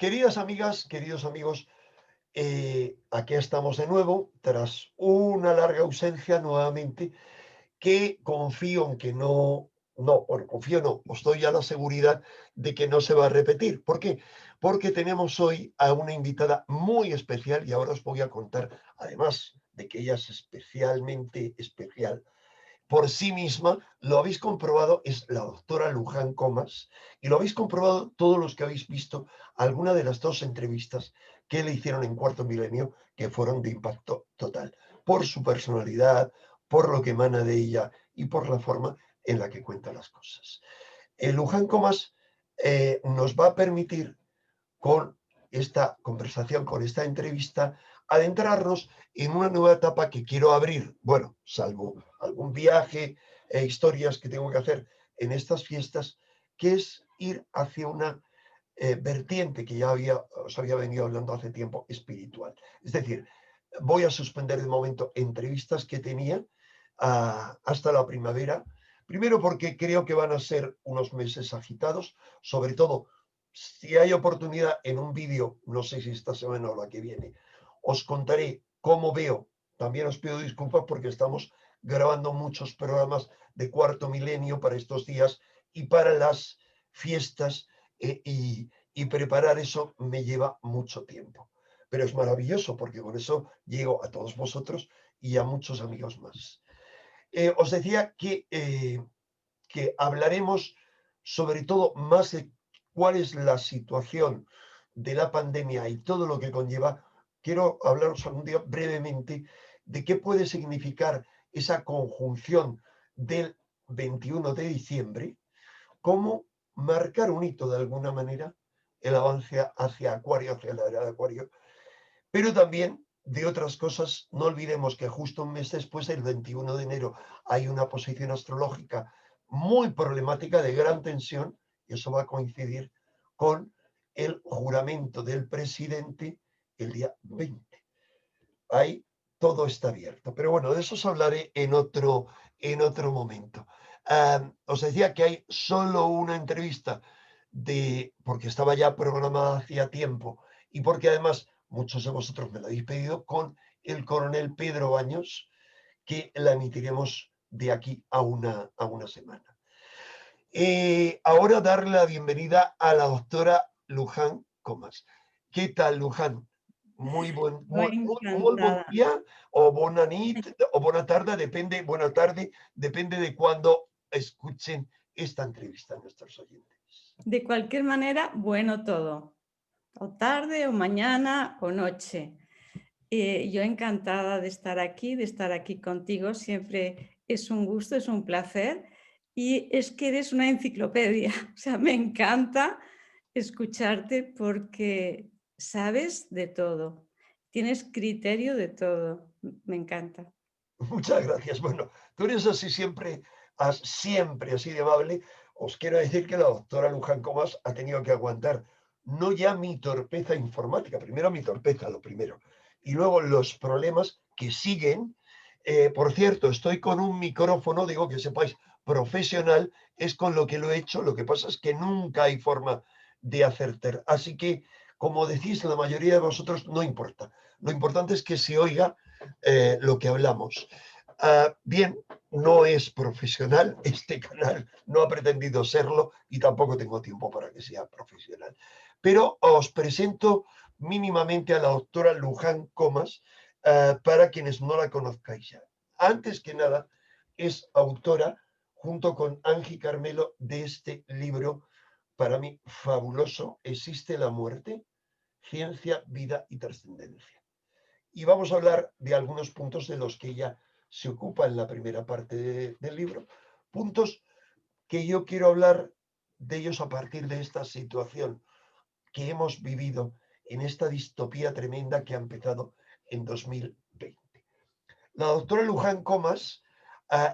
Queridas amigas, queridos amigos, aquí estamos de nuevo, tras una larga ausencia nuevamente, que confío en que confío no, os doy ya la seguridad de que no se va a repetir. ¿Por qué? Porque tenemos hoy a una invitada muy especial y ahora os voy a contar, además de que ella es especialmente especial, por sí misma, lo habéis comprobado, es la doctora Luján Comas, y lo habéis comprobado todos los que habéis visto alguna de las dos entrevistas que le hicieron en Cuarto Milenio, que fueron de impacto total, por su personalidad, por lo que emana de ella y por la forma en la que cuenta las cosas. El Luján Comas nos va a permitir con esta conversación, con esta entrevista, adentrarnos en una nueva etapa que quiero abrir, bueno, salvo algún viaje e historias que tengo que hacer en estas fiestas, que es ir hacia una vertiente que os había venido hablando hace tiempo, espiritual. Es decir, voy a suspender de momento entrevistas que tenía hasta la primavera, primero porque creo que van a ser unos meses agitados, sobre todo si hay oportunidad en un vídeo, no sé si esta semana o la que viene, os contaré cómo veo. También os pido disculpas porque estamos grabando muchos programas de Cuarto Milenio para estos días y para las fiestas, y preparar eso me lleva mucho tiempo. Pero es maravilloso porque con eso llego a todos vosotros y a muchos amigos más. Os decía que hablaremos sobre todo más de cuál es la situación de la pandemia y todo lo que conlleva. Quiero hablaros algún día brevemente de qué puede significar esa conjunción del 21 de diciembre, cómo marcar un hito de alguna manera, el avance hacia Acuario, hacia la era de Acuario, pero también de otras cosas. No olvidemos que justo un mes después, el 21 de enero, hay una posición astrológica muy problemática, de gran tensión, y eso va a coincidir con el juramento del presidente el día 20. Ahí todo está abierto. Pero bueno, de eso os hablaré en otro momento. Os decía que hay solo una entrevista porque estaba ya programada hacía tiempo y porque además muchos de vosotros me lo habéis pedido, con el coronel Pedro Baños, que la emitiremos de aquí a una semana. Ahora darle la bienvenida a la doctora Luján Comas. ¿Qué tal, Luján? Yo Muy buen encantada. día, o bona nit, o buena tarde, depende de cuándo escuchen esta entrevista a nuestros oyentes. De cualquier manera, bueno todo. O tarde, o mañana, o noche. Yo encantada de estar aquí contigo. Siempre es un gusto, es un placer. Y es que eres una enciclopedia. O sea, me encanta escucharte porque sabes de todo. Tienes criterio de todo. Me encanta. Muchas gracias. Bueno, tú eres así siempre así de amable. Os quiero decir que la doctora Luján Comas ha tenido que aguantar no ya mi torpeza informática, primero mi torpeza, lo primero, y luego los problemas que siguen. Por cierto, estoy con un micrófono, digo que sepáis, profesional, es con lo que lo he hecho. Lo que pasa es que nunca hay forma de acertar. Así que, como decís la mayoría de vosotros, no importa. Lo importante es que se oiga lo que hablamos. Bien, no es profesional, este canal no ha pretendido serlo y tampoco tengo tiempo para que sea profesional. Pero os presento mínimamente a la doctora Luján Comas, para quienes no la conozcáis ya. Antes que nada, es autora, junto con Angie Carmelo, de este libro, para mí fabuloso, Existe la muerte, ciencia, vida y trascendencia. Y vamos a hablar de algunos puntos de los que ella se ocupa en la primera parte del libro, puntos que yo quiero hablar de ellos a partir de esta situación que hemos vivido en esta distopía tremenda que ha empezado en 2020. La doctora Luján Comas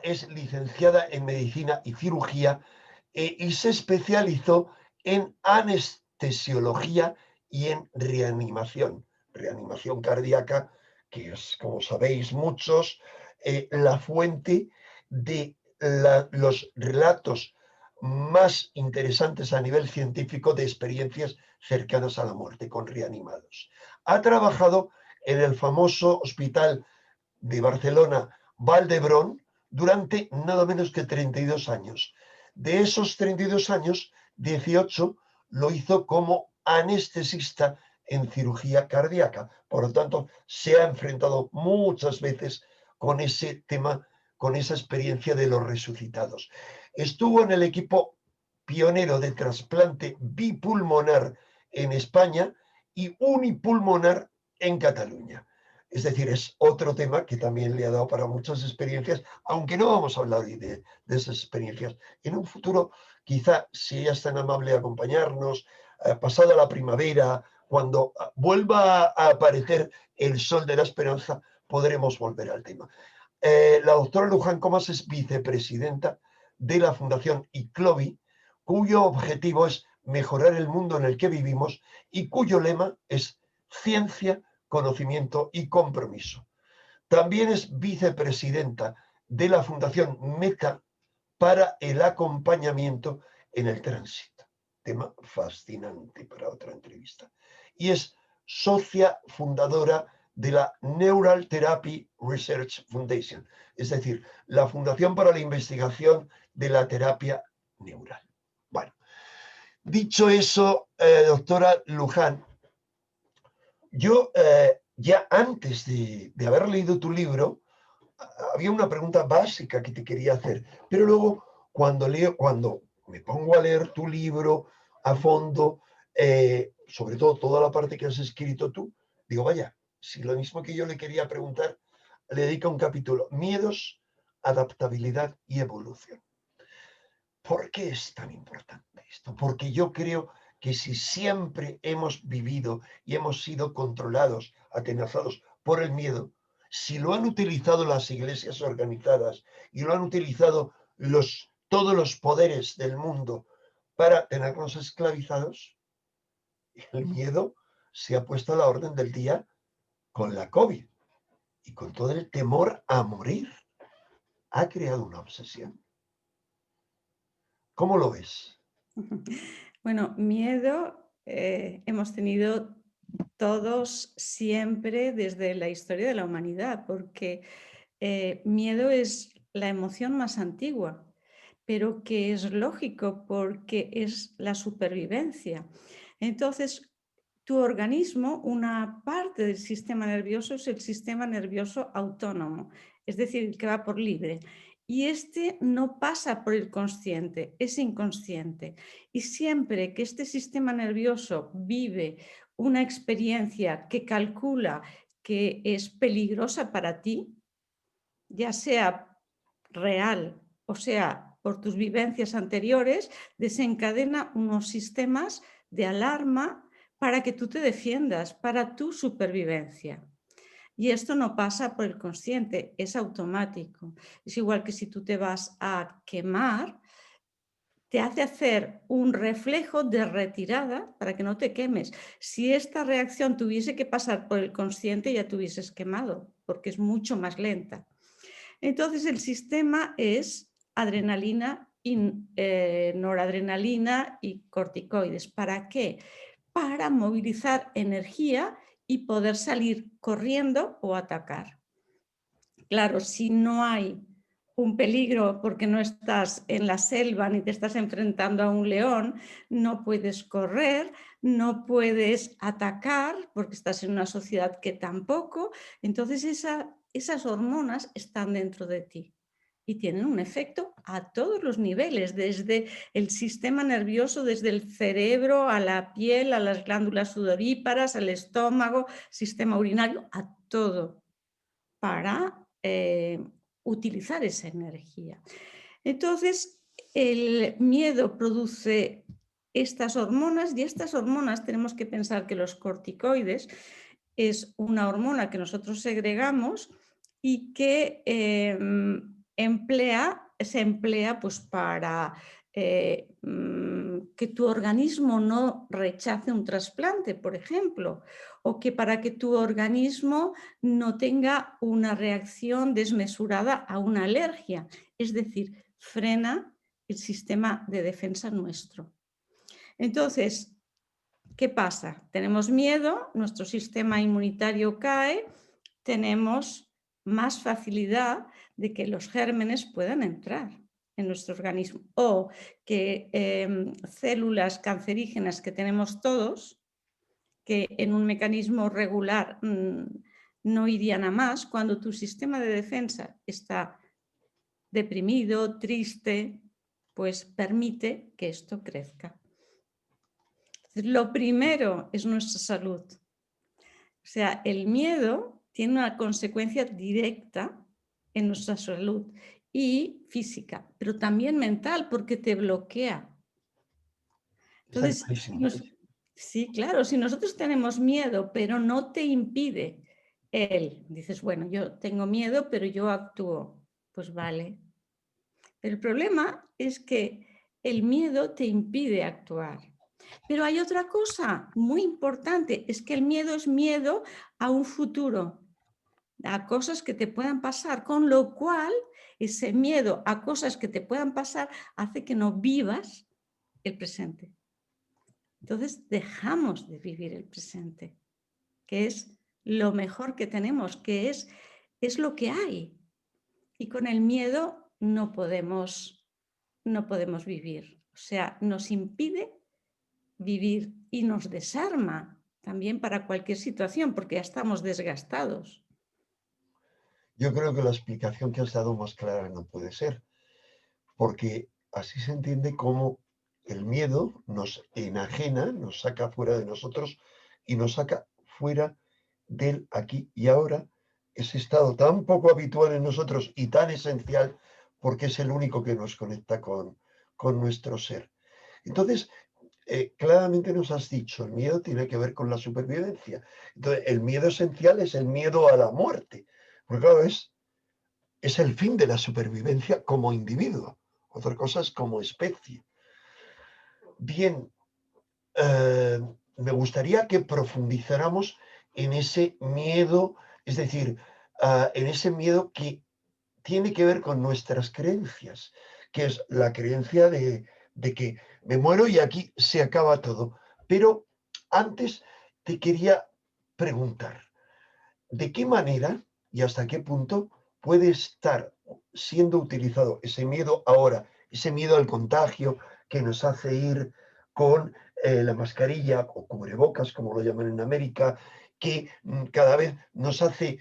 es licenciada en medicina y cirugía, y se especializó en anestesiología y en reanimación cardíaca, que es, como sabéis muchos, la fuente de los relatos más interesantes a nivel científico de experiencias cercanas a la muerte con reanimados. Ha trabajado en el famoso hospital de Barcelona, Vall d'Hebron, durante nada menos que 32 años. De esos 32 años, 18 lo hizo como anestesista en cirugía cardíaca. Por lo tanto, se ha enfrentado muchas veces con ese tema, con esa experiencia de los resucitados. Estuvo en el equipo pionero de trasplante bipulmonar en España y unipulmonar en Cataluña. Es decir, es otro tema que también le ha dado para muchas experiencias, aunque no vamos a hablar hoy de esas experiencias. En un futuro, quizá, si ella es tan amable de acompañarnos, pasada la primavera, cuando vuelva a aparecer el sol de la esperanza, podremos volver al tema. La doctora Luján Comas es vicepresidenta de la Fundación ICLOVI, cuyo objetivo es mejorar el mundo en el que vivimos y cuyo lema es ciencia, conocimiento y compromiso. También es vicepresidenta de la Fundación Meta para el acompañamiento en el tránsito. Tema fascinante para otra entrevista. Y es socia fundadora de la Neural Therapy Research Foundation, es decir, la Fundación para la Investigación de la Terapia Neural. Bueno, dicho eso, doctora Luján, yo ya antes de haber leído tu libro, había una pregunta básica que te quería hacer, pero luego cuando me pongo a leer tu libro a fondo, sobre todo toda la parte que has escrito tú, digo, vaya, si lo mismo que yo le quería preguntar, le dedica un capítulo, miedos, adaptabilidad y evolución. ¿Por qué es tan importante esto? Porque yo creo que si siempre hemos vivido y hemos sido controlados, atenazados por el miedo, si lo han utilizado las iglesias organizadas y lo han utilizado todos los poderes del mundo para tenernos esclavizados, el miedo se ha puesto a la orden del día con la COVID y con todo el temor a morir. Ha creado una obsesión. ¿Cómo lo ves? Bueno, miedo hemos tenido todos siempre desde la historia de la humanidad, porque miedo es la emoción más antigua, pero que es lógico porque es la supervivencia. Entonces, tu organismo, una parte del sistema nervioso es el sistema nervioso autónomo, es decir, el que va por libre. Y este no pasa por el consciente, es inconsciente. Y siempre que este sistema nervioso vive una experiencia que calcula que es peligrosa para ti, ya sea real o sea por tus vivencias anteriores, desencadena unos sistemas de alarma para que tú te defiendas, para tu supervivencia. Y esto no pasa por el consciente, es automático. Es igual que si tú te vas a quemar, te hace hacer un reflejo de retirada para que no te quemes. Si esta reacción tuviese que pasar por el consciente, ya te hubieses quemado, porque es mucho más lenta. Entonces el sistema es adrenalina, noradrenalina y corticoides. ¿Para qué? Para movilizar energía y poder salir corriendo o atacar. Claro, si no hay un peligro porque no estás en la selva ni te estás enfrentando a un león, no puedes correr, no puedes atacar porque estás en una sociedad que tampoco. Entonces esas hormonas están dentro de ti y tienen un efecto a todos los niveles, desde el sistema nervioso, desde el cerebro a la piel, a las glándulas sudoríparas, al estómago, sistema urinario, a todo, para utilizar esa energía. Entonces, el miedo produce estas hormonas y estas hormonas tenemos que pensar que los corticoides es una hormona que nosotros segregamos y que se emplea pues, para que tu organismo no rechace un trasplante, por ejemplo, o que para que tu organismo no tenga una reacción desmesurada a una alergia. Es decir, frena el sistema de defensa nuestro. Entonces, ¿qué pasa? Tenemos miedo, nuestro sistema inmunitario cae, tenemos más facilidad de que los gérmenes puedan entrar en nuestro organismo o que células cancerígenas que tenemos todos, que en un mecanismo regular no irían a más, cuando tu sistema de defensa está deprimido, triste, pues permite que esto crezca. Lo primero es nuestra salud. O sea, el miedo tiene una consecuencia directa en nuestra salud y física, pero también mental, porque te bloquea. Está Entonces, clarísimo. sí, claro, si nosotros tenemos miedo, pero no te impide dices, bueno, yo tengo miedo, pero yo actúo, pues vale. Pero el problema es que el miedo te impide actuar. Pero hay otra cosa muy importante, es que el miedo es miedo a un futuro, a cosas que te puedan pasar, con lo cual ese miedo a cosas que te puedan pasar hace que no vivas el presente. Entonces dejamos de vivir el presente, que es lo mejor que tenemos, que es lo que hay. Y con el miedo no podemos vivir. O sea, nos impide vivir y nos desarma también para cualquier situación, porque ya estamos desgastados. Yo creo que la explicación que has dado más clara no puede ser, porque así se entiende cómo el miedo nos enajena, nos saca fuera de nosotros y nos saca fuera del aquí y ahora, ese estado tan poco habitual en nosotros y tan esencial porque es el único que nos conecta con nuestro ser. Entonces, claramente nos has dicho, el miedo tiene que ver con la supervivencia. Entonces, el miedo esencial es el miedo a la muerte, porque claro, es el fin de la supervivencia como individuo. Otra cosa es como especie. Bien, me gustaría que profundizáramos en ese miedo, es decir, en ese miedo que tiene que ver con nuestras creencias, que es la creencia de que me muero y aquí se acaba todo. Pero antes te quería preguntar, ¿de qué manera y hasta qué punto puede estar siendo utilizado ese miedo ahora, ese miedo al contagio que nos hace ir con la mascarilla o cubrebocas, como lo llaman en América, que cada vez nos hace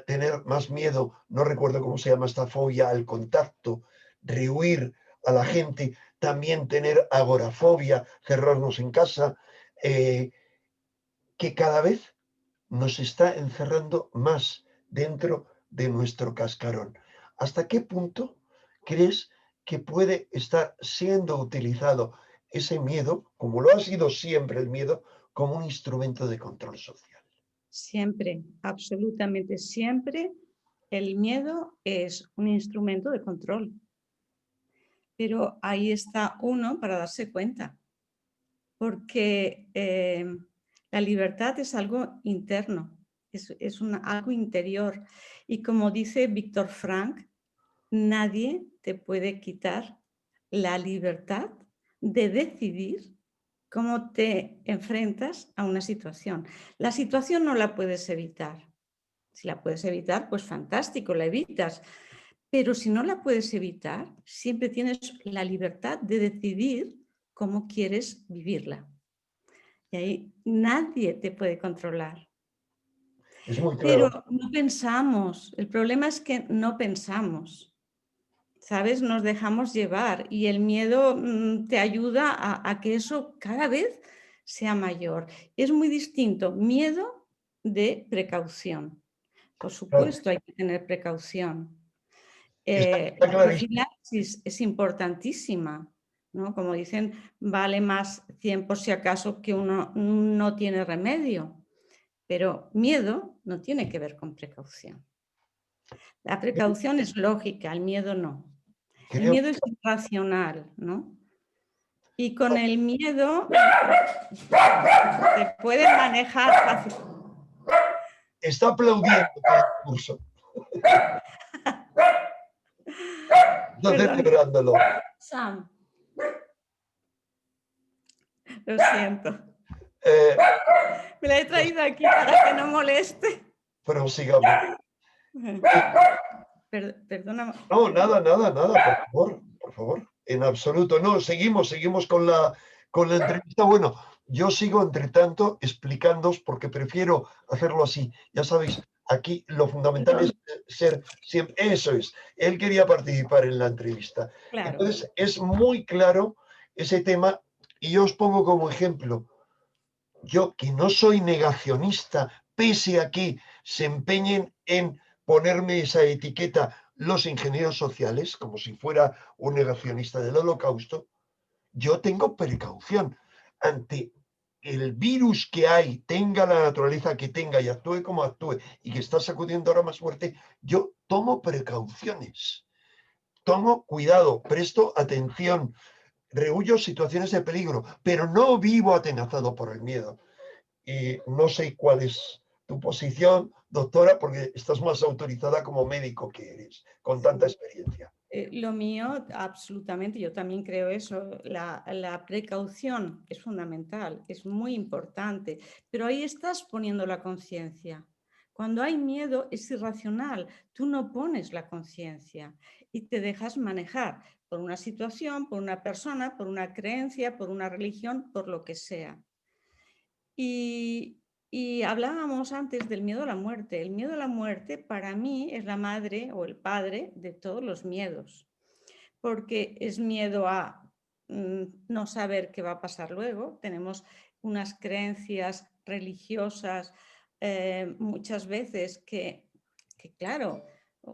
tener más miedo, no recuerdo cómo se llama esta fobia, al contacto, rehuir a la gente, también tener agorafobia, cerrarnos en casa, que cada vez nos está encerrando más dentro de nuestro cascarón. ¿Hasta qué punto crees que puede estar siendo utilizado ese miedo, como lo ha sido siempre el miedo, como un instrumento de control social? Siempre, absolutamente siempre, el miedo es un instrumento de control. Pero ahí está uno para darse cuenta, porque la libertad es algo interno, es algo interior. Y como dice Víctor Frank, nadie te puede quitar la libertad de decidir cómo te enfrentas a una situación. La situación no la puedes evitar. Si la puedes evitar, pues fantástico, la evitas. Pero si no la puedes evitar, siempre tienes la libertad de decidir cómo quieres vivirla. Y ahí nadie te puede controlar. Es muy Pero claro. no pensamos. El problema es que no pensamos. ¿Sabes? Nos dejamos llevar y el miedo te ayuda a que eso cada vez sea mayor. Es muy distinto miedo de precaución. Por Claro, supuesto, hay que tener precaución. está La clarísimo. profilaxis es importantísima, ¿no? Como dicen, vale más 100 por si acaso que uno no tiene remedio. Pero miedo no tiene que ver con precaución. La precaución es lógica, el miedo no. El Creo miedo es irracional, ¿no? Y con el miedo se puede manejar fácil. está aplaudiendo tu discurso. Está Perdón, celebrándolo. Sam, lo siento. Eh, Me la he pues, traído aquí para que no moleste. prosigamos. Perdona. No, nada, nada, nada, por favor, por favor. En absoluto. No, seguimos con la entrevista. Bueno, yo sigo entre tanto explicándoos porque prefiero hacerlo así. Ya sabéis, aquí lo fundamental es ser siempre. Eso es. Él quería participar en la entrevista. Claro. Entonces, es muy claro ese tema y yo os pongo como ejemplo. Yo, que no soy negacionista, pese a que se empeñen en ponerme esa etiqueta los ingenieros sociales, como si fuera un negacionista del holocausto, yo tengo precaución ante el virus que hay, tenga la naturaleza que tenga y actúe como actúe y que está sacudiendo ahora más fuerte, yo tomo precauciones, tomo cuidado, presto atención, rehuyo situaciones de peligro, pero no vivo atenazado por el miedo. Y no sé cuál es tu posición, doctora, porque estás más autorizada como médico que eres, con tanta Sí. experiencia. Lo mío, absolutamente, yo también creo eso. La precaución es fundamental, es muy importante, pero ahí estás poniendo la conciencia. Cuando hay miedo es irracional, tú no pones la conciencia y te dejas manejar por una situación, por una persona, por una creencia, por una religión, por lo que sea. Y hablábamos antes del miedo a la muerte. El miedo a la muerte para mí es la madre o el padre de todos los miedos, porque es miedo a no saber qué va a pasar luego. Tenemos unas creencias religiosas muchas veces que, claro,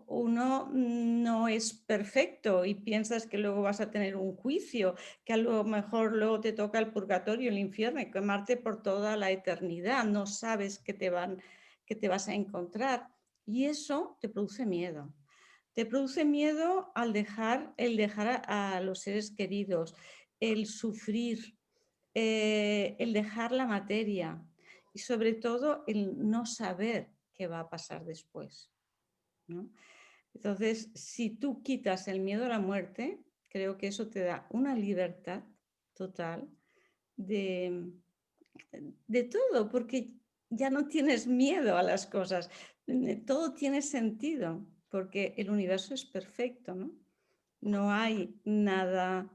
uno no es perfecto y piensas que luego vas a tener un juicio, que a lo mejor luego te toca el purgatorio, el infierno y quemarte por toda la eternidad. No sabes qué te vas a encontrar y eso te produce miedo. Te produce miedo el dejar a los seres queridos, el sufrir, el dejar la materia y sobre todo el no saber qué va a pasar después, ¿no? Entonces, si tú quitas el miedo a la muerte, creo que eso te da una libertad total de, de todo, porque ya no tienes miedo a las cosas, todo tiene sentido, porque el universo es perfecto, ¿no? No hay nada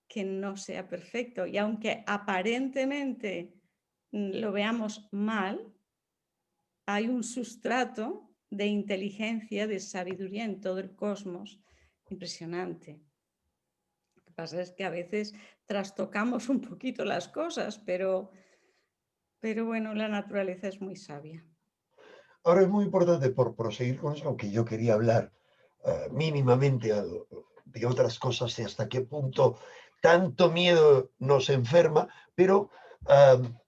que no sea perfecto. Y aunque aparentemente lo veamos mal, hay un sustrato de inteligencia, de sabiduría en todo el cosmos impresionante. Lo que pasa es que a veces trastocamos un poquito las cosas, pero bueno, la naturaleza es muy sabia. Ahora es muy importante, por proseguir con eso, aunque yo quería hablar mínimamente de otras cosas y hasta qué punto tanto miedo nos enferma, pero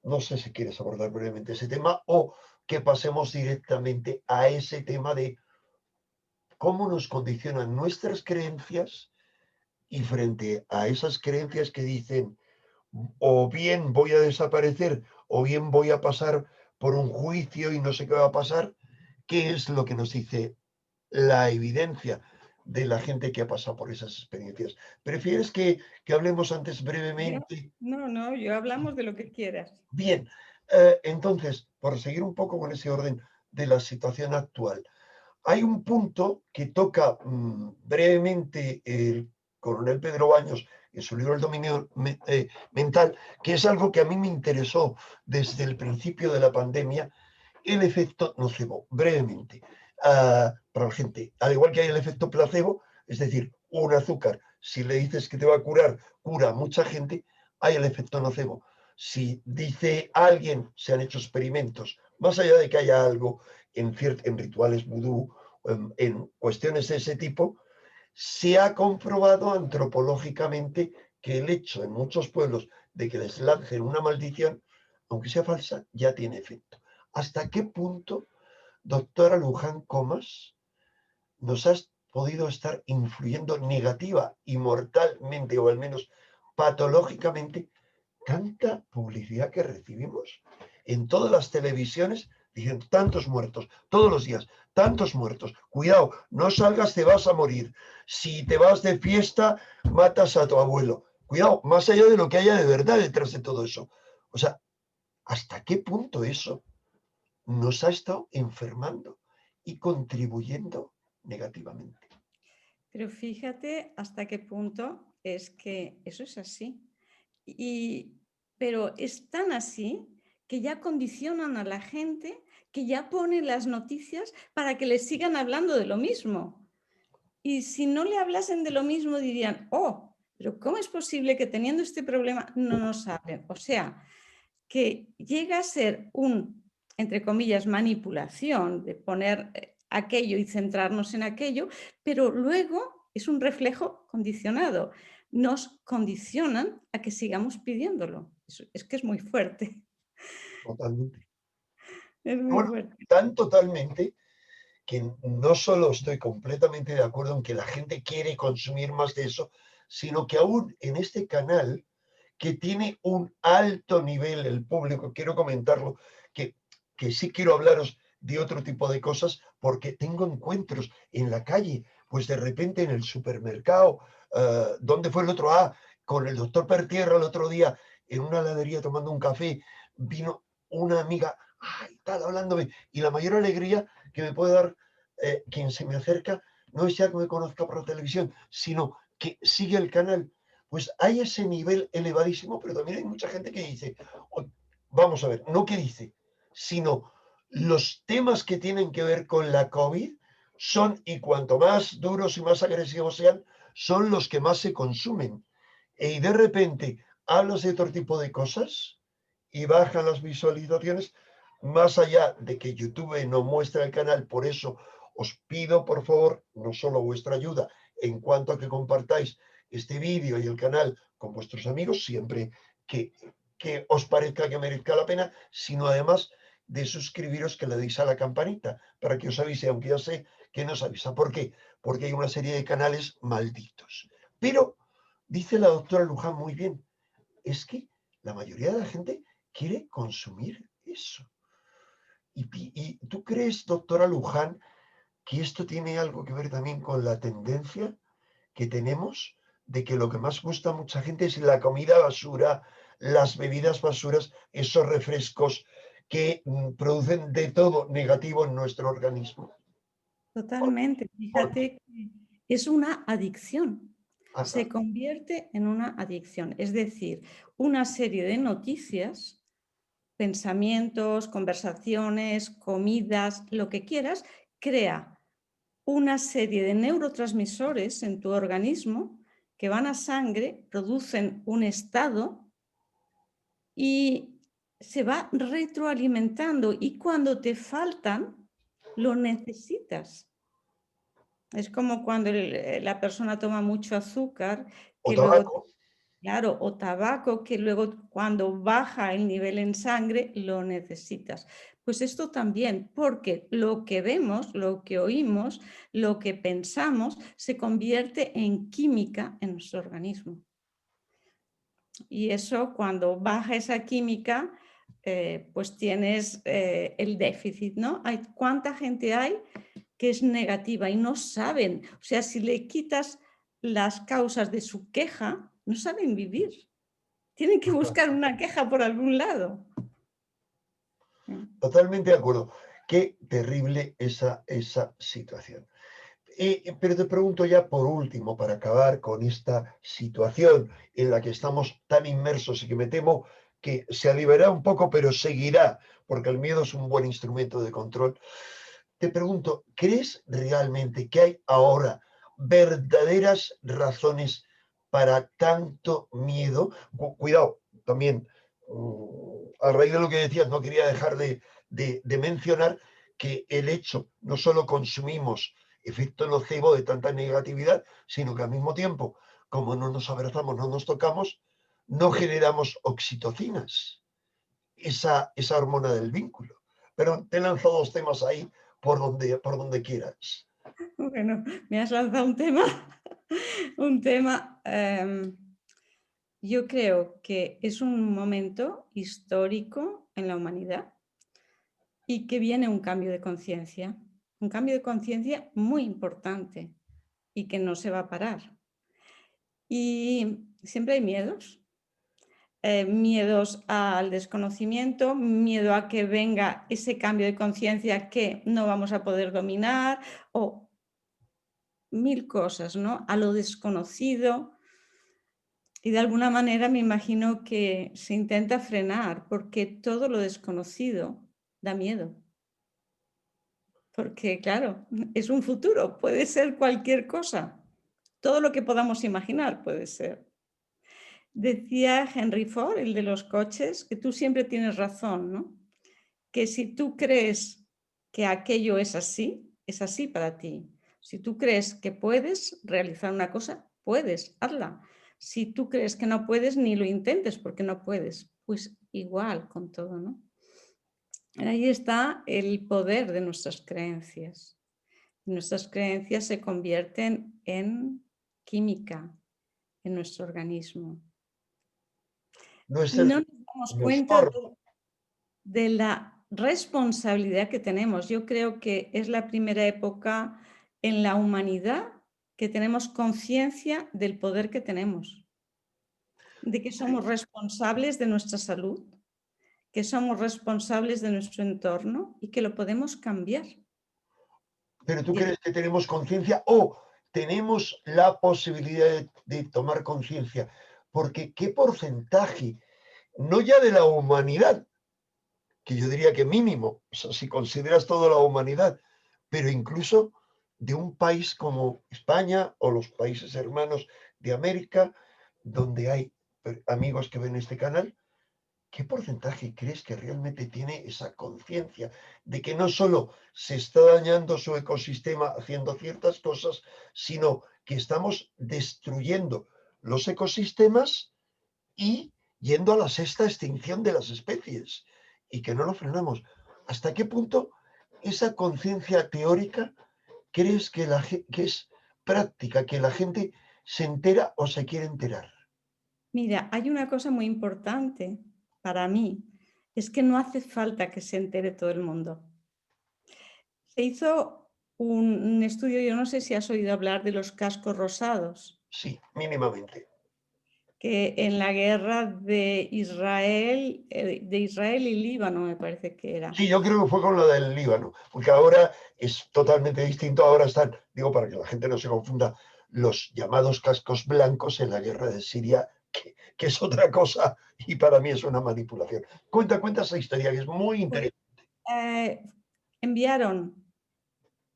no sé si quieres abordar brevemente ese tema o que pasemos directamente a ese tema de cómo nos condicionan nuestras creencias y frente a esas creencias que dicen o bien voy a desaparecer o bien voy a pasar por un juicio y no sé qué va a pasar, ¿qué es lo que nos dice la evidencia de la gente que ha pasado por esas experiencias? ¿Prefieres que hablemos antes Yo, brevemente? no, yo hablamos de lo que quieras. Bien, entonces, por seguir un poco con ese orden de la situación actual, hay un punto que toca brevemente el coronel Pedro Baños en su libro El dominio mental, que es algo que a mí me interesó desde el principio de la pandemia, el efecto nocebo, brevemente, para la gente. Al igual que hay el efecto placebo, es decir, un azúcar, si le dices que te va a curar, cura a mucha gente, hay el efecto nocebo. Si dice alguien, se han hecho experimentos, más allá de que haya algo en rituales vudú, en cuestiones de ese tipo, se ha comprobado antropológicamente que el hecho en muchos pueblos de que les lancen una maldición, aunque sea falsa, ya tiene efecto. ¿Hasta qué punto, doctora Luján Comas, nos has podido estar influyendo negativa y mortalmente, o al menos patológicamente, tanta publicidad que recibimos en todas las televisiones diciendo tantos muertos, todos los días, tantos muertos. Cuidado, no salgas, te vas a morir. Si te vas de fiesta, matas a tu abuelo. Cuidado, más allá de lo que haya de verdad detrás de todo eso. O sea, ¿hasta qué punto eso nos ha estado enfermando y contribuyendo negativamente? Pero fíjate hasta qué punto es que eso es así. Y, pero es tan así que ya condicionan a la gente que ya ponen las noticias para que les sigan hablando de lo mismo. Y si no le hablasen de lo mismo dirían, oh, pero ¿cómo es posible que teniendo este problema no nos hablen? O sea, que llega a ser entre comillas, manipulación de poner aquello y centrarnos en aquello, pero luego es un reflejo condicionado. Nos condicionan a que sigamos pidiéndolo. Es que es muy fuerte, Totalmente. es muy Bueno, fuerte. tan totalmente que no solo estoy completamente de acuerdo en que la gente quiere consumir más de eso, sino que aún en este canal, que tiene un alto nivel el público, quiero comentarlo, que, que sí quiero hablaros de otro tipo de cosas, porque tengo encuentros en la calle, pues de repente en el supermercado, ¿dónde fue el otro? Con el doctor Pertierra el otro día, en una heladería tomando un café, vino una amiga, ay, tal, hablándome, y la mayor alegría que me puede dar quien se me acerca no es ya que me conozca por la televisión, sino que sigue el canal. Pues hay ese nivel elevadísimo, pero también hay mucha gente que dice, vamos a ver, no que dice, sino los temas que tienen que ver con la COVID son, y cuanto más duros y más agresivos sean, son los que más se consumen. Y de repente hablas de otro tipo de cosas y bajan las visualizaciones, más allá de que YouTube no muestra el canal. Por eso os pido, por favor, no solo vuestra ayuda en cuanto a que compartáis este vídeo y el canal con vuestros amigos, siempre que, que os parezca que merezca la pena, sino además de suscribiros, que le deis a la campanita para que os avise, aunque ya sé que no os avisa. ¿Por qué? Porque hay una serie de canales malditos. Pero dice la doctora Luján muy bien, es que la mayoría de la gente quiere consumir eso. ¿Y tú crees, doctora Luján, que esto tiene algo que ver también con la tendencia que tenemos de que lo que más gusta a mucha gente es la comida basura, las bebidas basuras, esos refrescos que producen de todo negativo en nuestro organismo? Totalmente. Porque, Fíjate que es una adicción. anda, Se convierte en una adicción. Es decir, una serie de noticias, pensamientos, conversaciones, comidas, lo que quieras, crea una serie de neurotransmisores en tu organismo que van a sangre, producen un estado y se va retroalimentando y cuando te faltan, lo necesitas. Es como cuando la persona toma mucho azúcar, o que luego, tabaco, claro, o tabaco, que luego cuando baja el nivel en sangre lo necesitas. Pues esto también, porque lo que vemos, lo que oímos, lo que pensamos, se convierte en química en nuestro organismo. Y eso, cuando baja esa química, pues tienes el déficit, ¿no? ¿Cuánta gente hay que es negativa y no saben? O sea, si le quitas las causas de su queja, no saben vivir. Tienen que buscar una queja por algún lado. totalmente de acuerdo. Qué terrible esa situación. Pero te pregunto ya por último, para acabar con esta situación en la que estamos tan inmersos y que me temo que se aliviará un poco, pero seguirá, porque el miedo es un buen instrumento de control. Te pregunto, ¿crees realmente que hay ahora verdaderas razones para tanto miedo? Cuidado, también, a raíz de lo que decías, no quería dejar de mencionar que el hecho, no solo consumimos efecto nocivo de tanta negatividad, sino que al mismo tiempo, como no nos abrazamos, no nos tocamos, no generamos oxitocinas, esa hormona del vínculo. Pero te he lanzado dos temas ahí por donde quieras. Bueno, me has lanzado un tema, un tema. Yo creo que es un momento histórico en la humanidad y que viene un cambio de conciencia. Un cambio de conciencia muy importante y que no se va a parar. Y siempre hay miedos. Miedos al desconocimiento, miedo a que venga ese cambio de conciencia que no vamos a poder dominar o mil cosas, ¿no? A lo desconocido. Y de alguna manera me imagino que se intenta frenar porque todo lo desconocido da miedo. Porque, claro, es un futuro, puede ser cualquier cosa. Todo lo que podamos imaginar puede ser. Decía Henry Ford, el de los coches, que tú siempre tienes razón, ¿no? Que si tú crees que aquello es así para ti. Si tú crees que puedes realizar una cosa, puedes, hazla. Si tú crees que no puedes, ni lo intentes porque no puedes. Pues igual con todo, ¿no? Ahí está el poder de nuestras creencias. Nuestras creencias se convierten en química en nuestro organismo. No es Y el no que nos damos nos cuenta forma. de la responsabilidad que tenemos. Yo creo que es la primera época en la humanidad que tenemos conciencia del poder que tenemos, de que somos responsables de nuestra salud, que somos responsables de nuestro entorno y que lo podemos cambiar. Pero ¿tú Y crees que tenemos conciencia o tenemos la posibilidad de tomar conciencia? Porque ¿qué porcentaje, no ya de la humanidad, que yo diría que mínimo, o sea, si consideras toda la humanidad, pero incluso de un país como España o los países hermanos de América, donde hay amigos que ven este canal, ¿qué porcentaje crees que realmente tiene esa conciencia de que no solo se está dañando su ecosistema haciendo ciertas cosas, sino que estamos destruyendo los ecosistemas y yendo a la sexta extinción de las especies y que no lo frenamos? ¿Hasta qué punto esa conciencia teórica crees que, que es práctica, que la gente se entera o se quiere enterar? mira, hay una cosa muy importante para mí, es que no hace falta que se entere todo el mundo. Se hizo un estudio, yo no sé si has oído hablar de los cascos rosados, Sí, mínimamente. que en la guerra de Israel y Líbano me parece que era. Sí, yo creo que fue con lo del Líbano, porque ahora es totalmente distinto. Ahora están, digo, para que la gente no se confunda, los llamados cascos blancos en la guerra de Siria, que es otra cosa y para mí es una manipulación. Cuenta esa historia que es muy Pues, interesante. eh, enviaron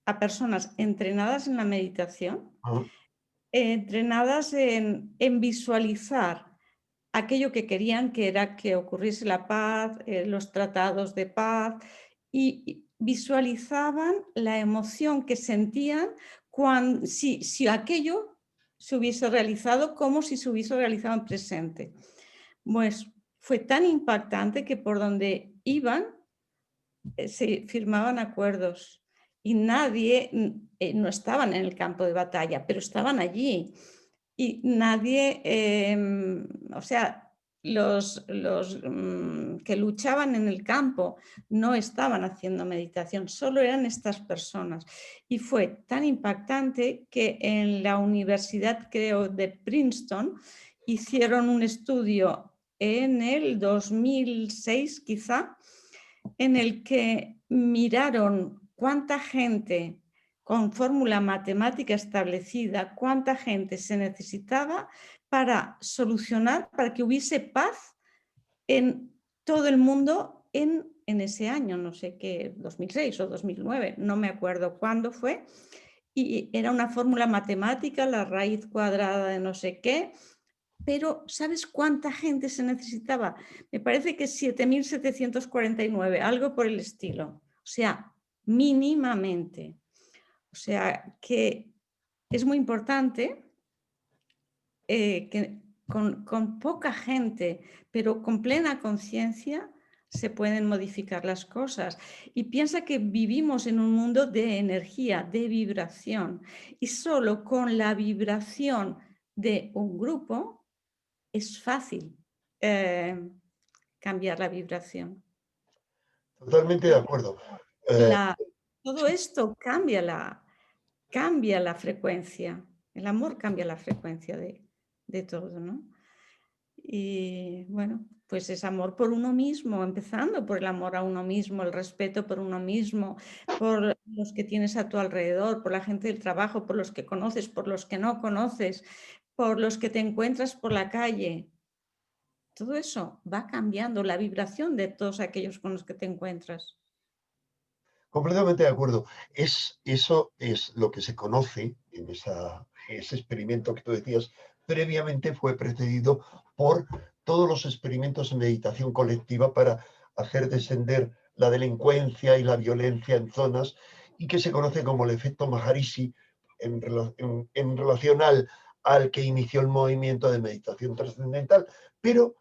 a personas entrenadas en la meditación, ¿No? entrenadas en visualizar aquello que querían, que era que ocurriese la paz, los tratados de paz, y visualizaban la emoción que sentían si aquello se hubiese realizado como si se hubiese realizado en presente. Pues fue tan impactante que por donde iban se firmaban acuerdos y nadie, no estaban en el campo de batalla, pero estaban allí. Y nadie, o sea, los que luchaban en el campo no estaban haciendo meditación, solo eran estas personas. Y fue tan impactante que en la universidad, creo, de Princeton, hicieron un estudio en el 2006, quizá, en el que miraron cuánta gente con fórmula matemática establecida, cuánta gente se necesitaba para solucionar, para que hubiese paz en todo el mundo en ese año, no sé qué, 2006 o 2009, no me acuerdo cuándo fue, y era una fórmula matemática, la raíz cuadrada de no sé qué, pero ¿sabes cuánta gente se necesitaba? Me parece que 7.749, algo por el estilo. O sea, mínimamente. O sea, que es muy importante que con poca gente, pero con plena conciencia, se pueden modificar las cosas. Y piensa que vivimos en un mundo de energía, de vibración. Y solo con la vibración de un grupo es fácil cambiar la vibración. totalmente de acuerdo. Eh, La, todo esto cambia la frecuencia. El amor cambia la frecuencia de todo, ¿no? Y bueno, pues es amor por uno mismo, empezando por el amor a uno mismo, el respeto por uno mismo, por los que tienes a tu alrededor, por la gente del trabajo, por los que conoces, por los que no conoces, por los que te encuentras por la calle. Todo eso va cambiando la vibración de todos aquellos con los que te encuentras. Completamente de acuerdo. Eso es lo que se conoce en ese experimento que tú decías, previamente fue precedido por todos los experimentos en meditación colectiva para hacer descender la delincuencia y la violencia en zonas y que se conoce como el efecto Maharishi en relación al que inició el movimiento de meditación trascendental. Pero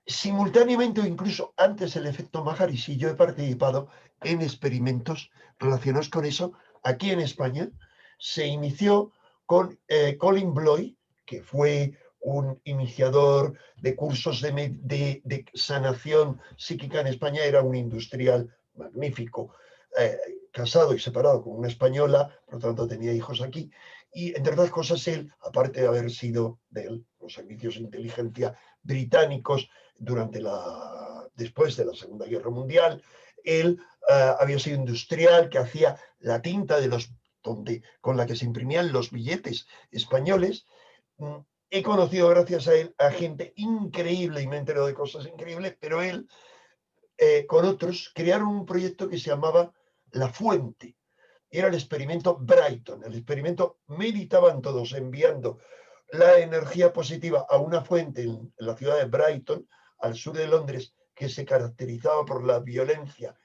simultáneamente o incluso antes el efecto Maharishi, yo he participado en experimentos relacionados con eso. Aquí en España se inició con Colin Bloy, que fue un iniciador de cursos de sanación psíquica en España, era un industrial magnífico, casado y separado con una española, por lo tanto tenía hijos aquí, y entre otras cosas él, aparte de haber sido de los servicios de inteligencia británicos, después de la Segunda Guerra Mundial. Él había sido industrial que hacía la tinta con la que se imprimían los billetes españoles. He conocido gracias a él a gente increíble y me he enterado de cosas increíbles, pero él con otros crearon un proyecto que se llamaba La Fuente. Era el experimento Brighton. El experimento meditaban todos enviando la energía positiva a una fuente en la ciudad de Brighton, al sur de Londres, que se caracterizaba por la violencia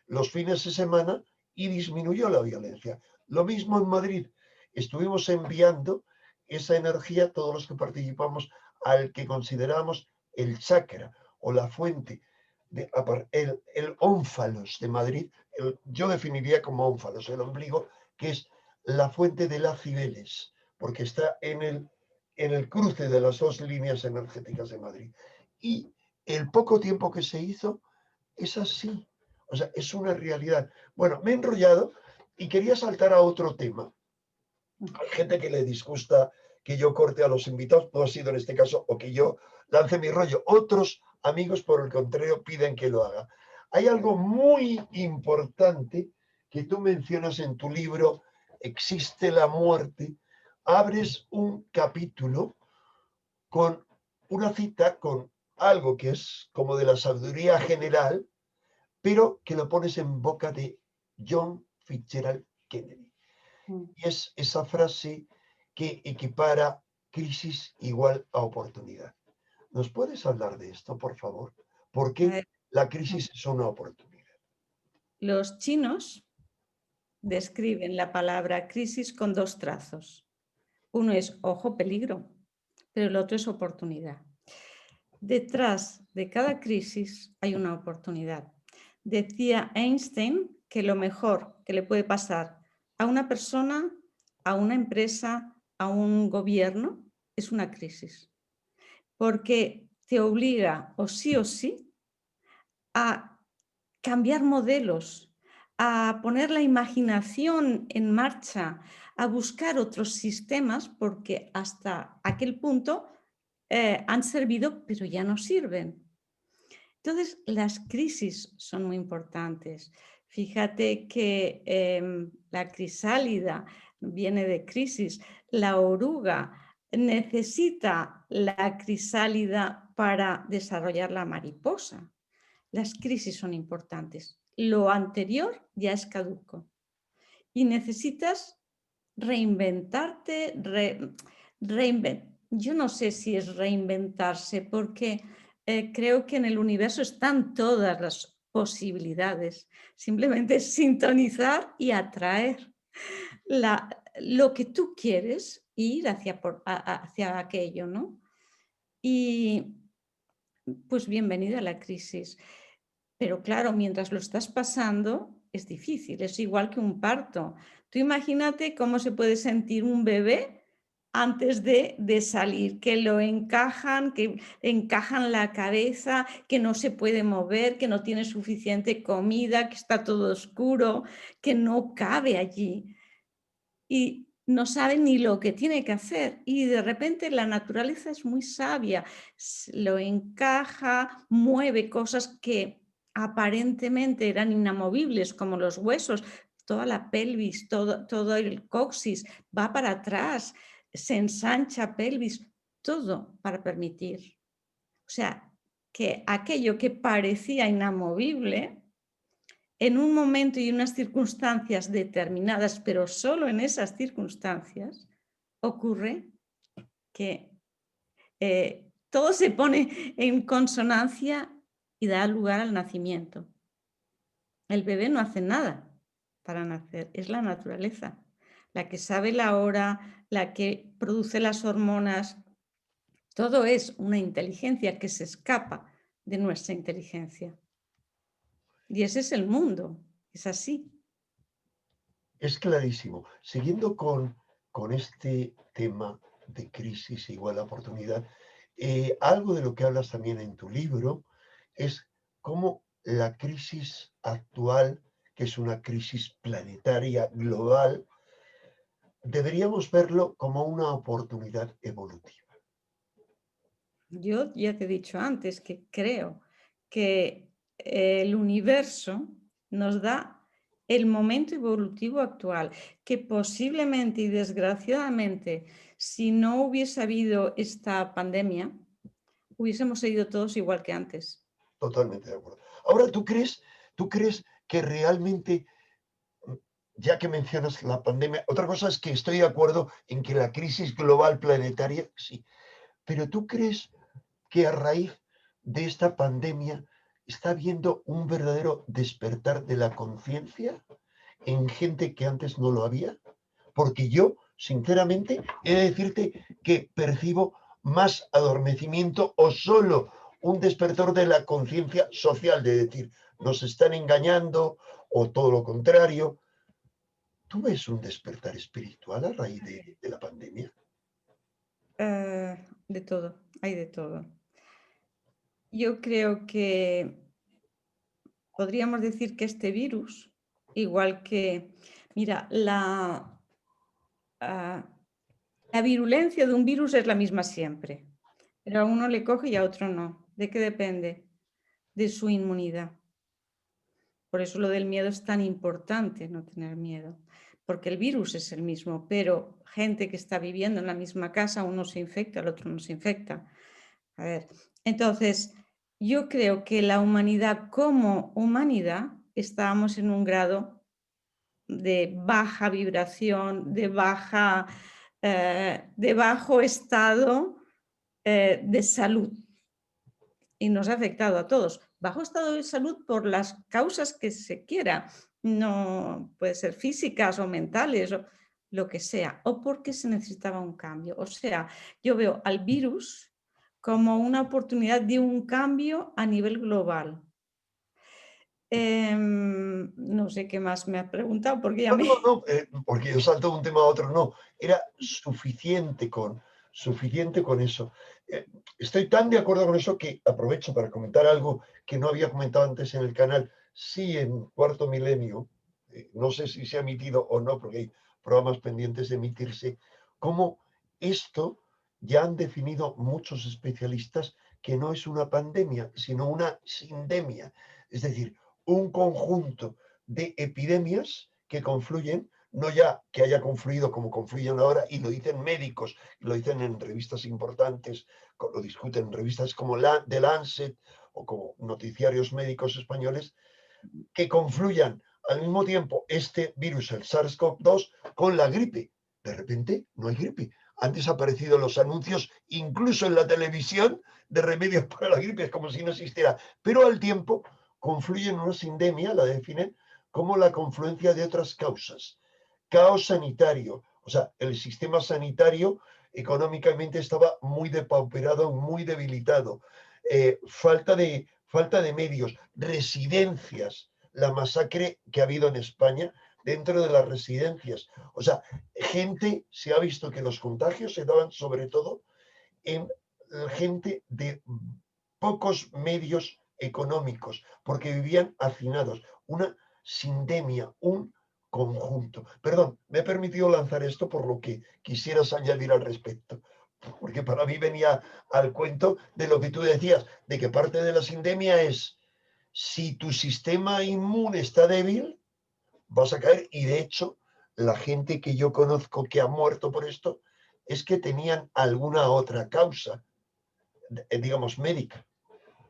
los fines de semana y disminuyó la violencia. Lo mismo en Madrid. Estuvimos enviando esa energía, todos los que participamos, al que consideramos el chakra o la fuente, el ónfalos de Madrid. Yo definiría como ónfalos el ombligo, que es la fuente de las Cibeles, porque está en el cruce de las dos líneas energéticas de Madrid. Y el poco tiempo que se hizo es así. O sea, es una realidad. Bueno, me he enrollado y quería saltar a otro tema. Hay gente que le disgusta que yo corte a los invitados, no ha sido en este caso, o que yo lance mi rollo. Otros amigos, por el contrario, piden que lo haga. Hay algo muy importante que tú mencionas en tu libro, Existe la muerte. Abres un capítulo con una cita, con algo que es como de la sabiduría general, pero que lo pones en boca de John Fitzgerald Kennedy. Mm. Y es esa frase que equipara crisis igual a oportunidad. ¿Nos puedes hablar de esto, por favor? ¿Por qué Eh, la crisis es una oportunidad? Los chinos describen la palabra crisis con dos trazos. Uno es ojo, peligro, pero el otro es oportunidad. Detrás de cada crisis hay una oportunidad. Decía Einstein que lo mejor que le puede pasar a una persona, a una empresa, a un gobierno, es una crisis, porque te obliga o sí a cambiar modelos, a poner la imaginación en marcha, a buscar otros sistemas, porque hasta aquel punto han servido, pero ya no sirven. Entonces, las crisis son muy importantes. Fíjate que la crisálida viene de crisis, la oruga necesita la crisálida para desarrollar la mariposa. Las crisis son importantes. Lo anterior ya es caduco y necesitas reinventarte, yo no sé si es reinventarse, porque creo que en el universo están todas las posibilidades. Simplemente es sintonizar y atraer lo que tú quieres e ir hacia aquello, ¿no? Y pues bienvenida a la crisis. Pero claro, mientras lo estás pasando, es difícil, es igual que un parto. Tú imagínate cómo se puede sentir un bebé antes de salir, que lo encajan, que encajan la cabeza, que no se puede mover, que no tiene suficiente comida, que está todo oscuro, que no cabe allí y no sabe ni lo que tiene que hacer. Y de repente la naturaleza es muy sabia, lo encaja, mueve cosas que aparentemente eran inamovibles, como los huesos, toda la pelvis, todo el coxis va para atrás, se ensancha pelvis, todo para permitir. O sea, que aquello que parecía inamovible en un momento y unas circunstancias determinadas, pero solo en esas circunstancias, ocurre que todo se pone en consonancia y da lugar al nacimiento. El bebé no hace nada para nacer, es la naturaleza, la que sabe la hora, la que produce las hormonas. Todo es una inteligencia que se escapa de nuestra inteligencia. Y ese es el mundo, es así. Es clarísimo. Siguiendo con este tema de crisis igual a oportunidad, algo de lo que hablas también en tu libro es cómo la crisis actual, que es una crisis planetaria global, deberíamos verlo como una oportunidad evolutiva. Yo ya te he dicho antes que creo que el universo nos da el momento evolutivo actual, que posiblemente y desgraciadamente, si no hubiese habido esta pandemia, hubiésemos seguido todos igual que antes. Totalmente de acuerdo. Ahora, tú crees que realmente, ya que mencionas la pandemia, otra cosa es que estoy de acuerdo en que la crisis global planetaria, sí, pero tú crees que a raíz de esta pandemia está habiendo un verdadero despertar de la conciencia en gente que antes no lo había? Porque yo, sinceramente, he de decirte que percibo más adormecimiento o solo un despertar de la conciencia social, de decir, nos están engañando o todo lo contrario. ¿Tú ves un despertar espiritual a raíz de la pandemia? De todo, hay de todo. Yo creo que podríamos decir que este virus, igual que, mira, ah, la virulencia de un virus es la misma siempre, pero a uno le coge y a otro no. ¿De qué depende? De su inmunidad. Por eso lo del miedo es tan importante, no tener miedo, porque el virus es el mismo, pero gente que está viviendo en la misma casa, uno se infecta, el otro no se infecta. A ver, entonces, yo creo que la humanidad como humanidad estábamos en un grado de baja vibración, de bajo estado de salud y nos ha afectado a todos. Bajo estado de salud por las causas que se quiera, no puede ser físicas o mentales o lo que sea, o porque se necesitaba un cambio. O sea, yo veo al virus como una oportunidad de un cambio a nivel global. No sé qué más me has preguntado porque ya No, me... no, no, porque yo salto de un tema a otro, no. Era suficiente con eso. Eh, Estoy tan de acuerdo con eso que aprovecho para comentar algo que no había comentado antes en el canal. Sí, en Cuarto Milenio, no sé si se ha emitido o no, porque hay programas pendientes de emitirse, cómo esto ya han definido muchos especialistas que no es una pandemia, sino una sindemia. Es decir, un conjunto de epidemias que confluyen, no ya que haya confluido como confluyen ahora, y lo dicen médicos, y lo dicen en revistas importantes, lo discuten en revistas como la The Lancet o como noticiarios médicos españoles, que confluyan al mismo tiempo este virus, el SARS-CoV-2, con la gripe. De repente no hay gripe. Han desaparecido los anuncios, incluso en la televisión, de remedios para la gripe, es como si no existiera. Pero al tiempo confluye en una sindemia, la definen como la confluencia de otras causas. Caos sanitario, o sea, el sistema sanitario económicamente estaba muy depauperado, muy debilitado. Falta de medios, residencias, la masacre que ha habido en España dentro de las residencias. O sea, gente, se ha visto que los contagios se daban sobre todo en gente de pocos medios económicos, porque vivían hacinados. Una sindemia, un conjunto. Perdón, me he permitido lanzar esto por lo que quisieras añadir al respecto, porque para mí venía al cuento de lo que tú decías, de que parte de la sindemia es, si tu sistema inmune está débil, vas a caer, y de hecho, la gente que yo conozco que ha muerto por esto es que tenían alguna otra causa, digamos, médica.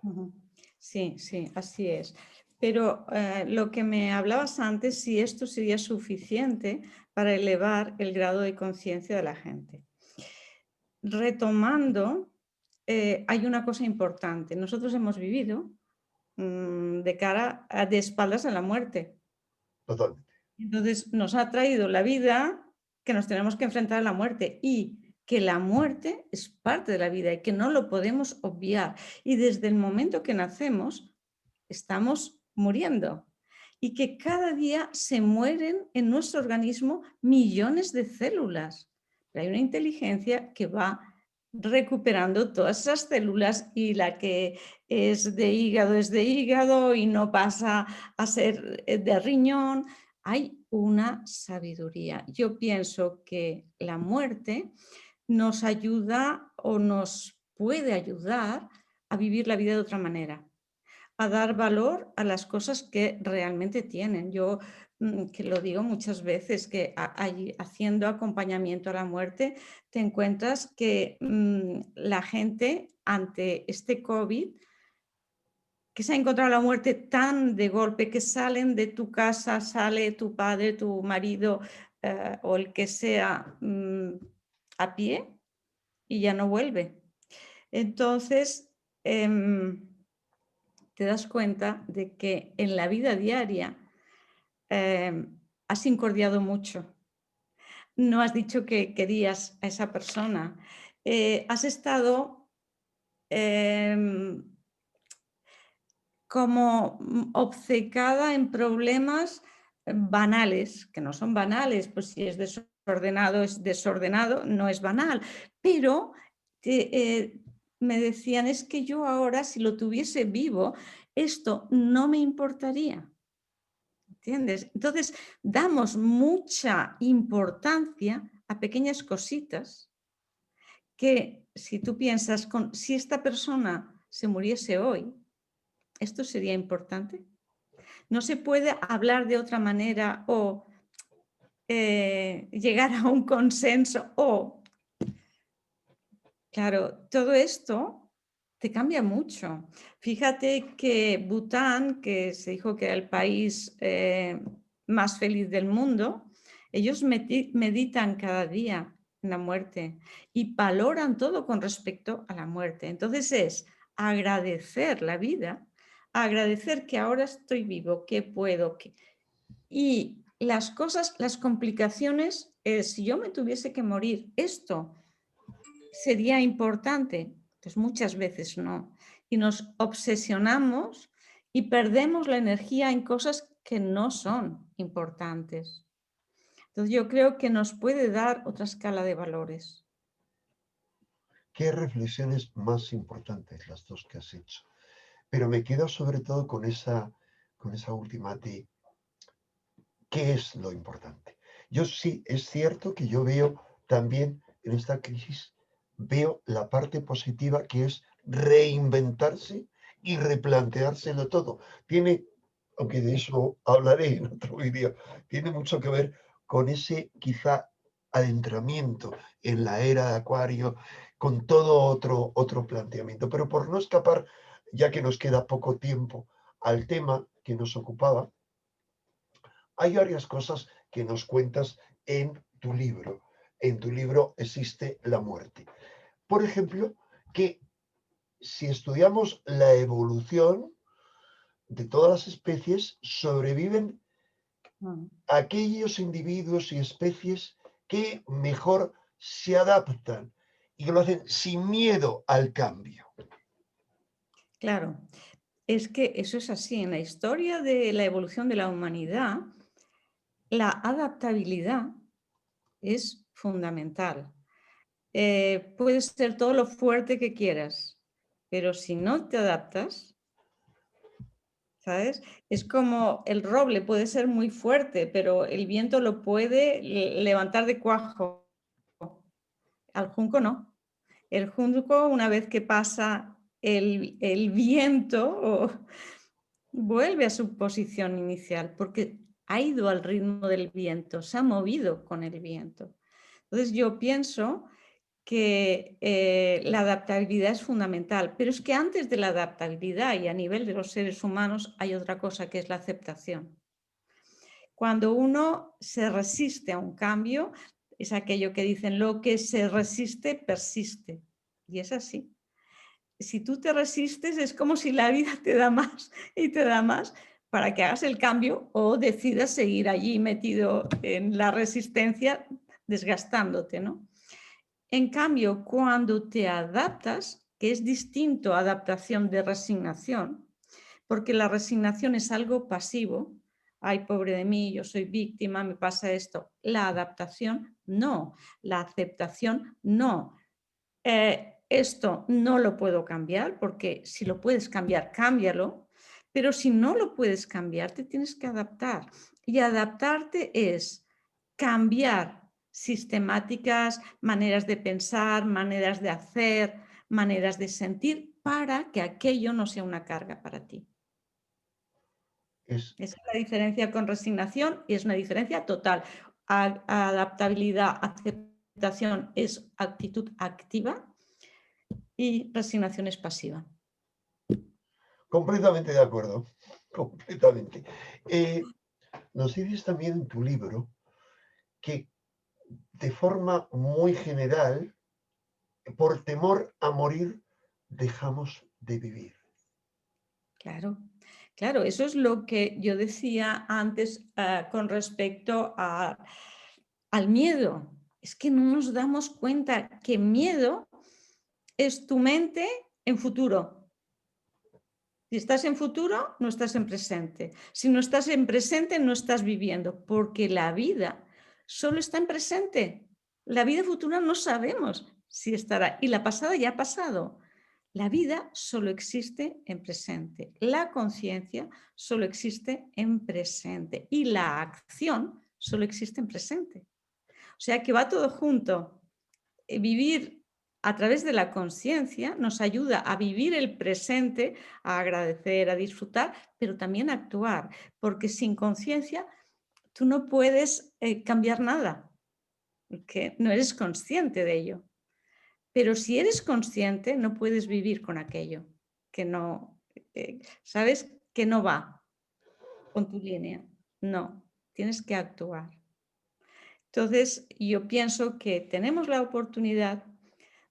Ujú. Sí, sí, así es. Pero lo que me hablabas antes, si esto sería suficiente para elevar el grado de conciencia de la gente. Retomando, hay una cosa importante. Nosotros hemos vivido de espaldas a la muerte. Totalmente. Entonces nos ha traído la vida que nos tenemos que enfrentar a la muerte y que la muerte es parte de la vida y que no lo podemos obviar. Y desde el momento que nacemos estamos muriendo y que cada día se mueren en nuestro organismo millones de células. Pero hay una inteligencia que va recuperando todas esas células y la que es de hígado y no pasa a ser de riñón. Hay una sabiduría. Yo pienso que la muerte nos ayuda o nos puede ayudar a vivir la vida de otra manera, a dar valor a las cosas que realmente tienen. Yo que lo digo muchas veces, que haciendo acompañamiento a la muerte, te encuentras que la gente ante este COVID, que se ha encontrado la muerte tan de golpe, que salen de tu casa, sale tu padre, tu marido o el que sea a pie y ya no vuelve. Entonces, te das cuenta de que en la vida diaria has incordiado mucho. No has dicho que querías a esa persona. Has estado em, como obcecada en problemas banales, que no son banales, pues si es desordenado, no es banal, pero me decían, es que yo ahora si lo tuviese vivo, esto no me importaría. ¿Entiendes? Entonces, damos mucha importancia a pequeñas cositas que si tú piensas, si esta persona se muriese hoy, ¿esto sería importante? No se puede hablar de otra manera o llegar a un consenso o, claro, todo esto te cambia mucho. Fíjate que Bután, que se dijo que era el país más feliz del mundo, ellos meditan cada día en la muerte y valoran todo con respecto a la muerte. Entonces es agradecer la vida, agradecer que ahora estoy vivo, que puedo, y las cosas, las complicaciones, si yo me tuviese que morir, esto sería importante. Pues muchas veces no. Y nos obsesionamos y perdemos la energía en cosas que no son importantes. Entonces yo creo que nos puede dar otra escala de valores. Qué reflexiones más importantes las dos que has hecho. Pero me quedo sobre todo con esa última de qué es lo importante. Yo sí, es cierto que yo veo también en esta crisis, veo la parte positiva que es reinventarse y replanteárselo todo. Tiene, aunque de eso hablaré en otro vídeo, tiene mucho que ver con ese quizá adentramiento en la era de Acuario, con todo otro planteamiento. Pero por no escapar, ya que nos queda poco tiempo, al tema que nos ocupaba, hay varias cosas que nos cuentas en tu libro. En tu libro existe la muerte. Por ejemplo, que si estudiamos la evolución de todas las especies, sobreviven Mm. aquellos individuos y especies que mejor se adaptan y que lo hacen sin miedo al cambio. Claro, es que eso es así. En la historia de la evolución de la humanidad, la adaptabilidad es fundamental. Puedes ser todo lo fuerte que quieras, pero si no te adaptas, ¿sabes? Es como el roble, puede ser muy fuerte, pero el viento lo puede levantar de cuajo. Al junco no. El junco, una vez que pasa el viento, vuelve a su posición inicial, porque ha ido al ritmo del viento, se ha movido con el viento. Entonces yo pienso que la adaptabilidad es fundamental, pero es que antes de la adaptabilidad y a nivel de los seres humanos hay otra cosa que es la aceptación. Cuando uno se resiste a un cambio, es aquello que dicen, lo que se resiste persiste. Y es así. Si tú te resistes, es como si la vida te da más y te da más para que hagas el cambio o decidas seguir allí metido en la resistencia, desgastándote, ¿no? En cambio, cuando te adaptas, que es distinto a adaptación de resignación, porque la resignación es algo pasivo, ay, pobre de mí, yo soy víctima, me pasa esto. La adaptación, no. La aceptación, no. Esto no lo puedo cambiar, porque si lo puedes cambiar, cámbialo, pero si no lo puedes cambiar, te tienes que adaptar. Y adaptarte es cambiar sistemáticas, maneras de pensar, maneras de hacer, maneras de sentir, para que aquello no sea una carga para ti. Es, Esa es la diferencia con resignación y es una diferencia total. Adaptabilidad, aceptación es actitud activa y resignación es pasiva. completamente de acuerdo, completamente. Nos dices también en tu libro que de forma muy general, por temor a morir, dejamos de vivir. Claro, claro, eso es lo que yo decía antes con respecto al miedo. Es que no nos damos cuenta que miedo es tu mente en futuro. Si estás en futuro, no estás en presente. Si no estás en presente, no estás viviendo, porque la vida solo está en presente. La vida futura no sabemos si estará. Y la pasada ya ha pasado. La vida solo existe en presente. La conciencia solo existe en presente. Y la acción solo existe en presente. O sea que va todo junto. Vivir a través de la conciencia nos ayuda a vivir el presente, a agradecer, a disfrutar, pero también a actuar, porque sin conciencia tú no puedes cambiar nada, porque no eres consciente de ello. Pero si eres consciente, no puedes vivir con aquello, que no, sabes que no va con tu línea. No, tienes que actuar. Entonces, yo pienso que tenemos la oportunidad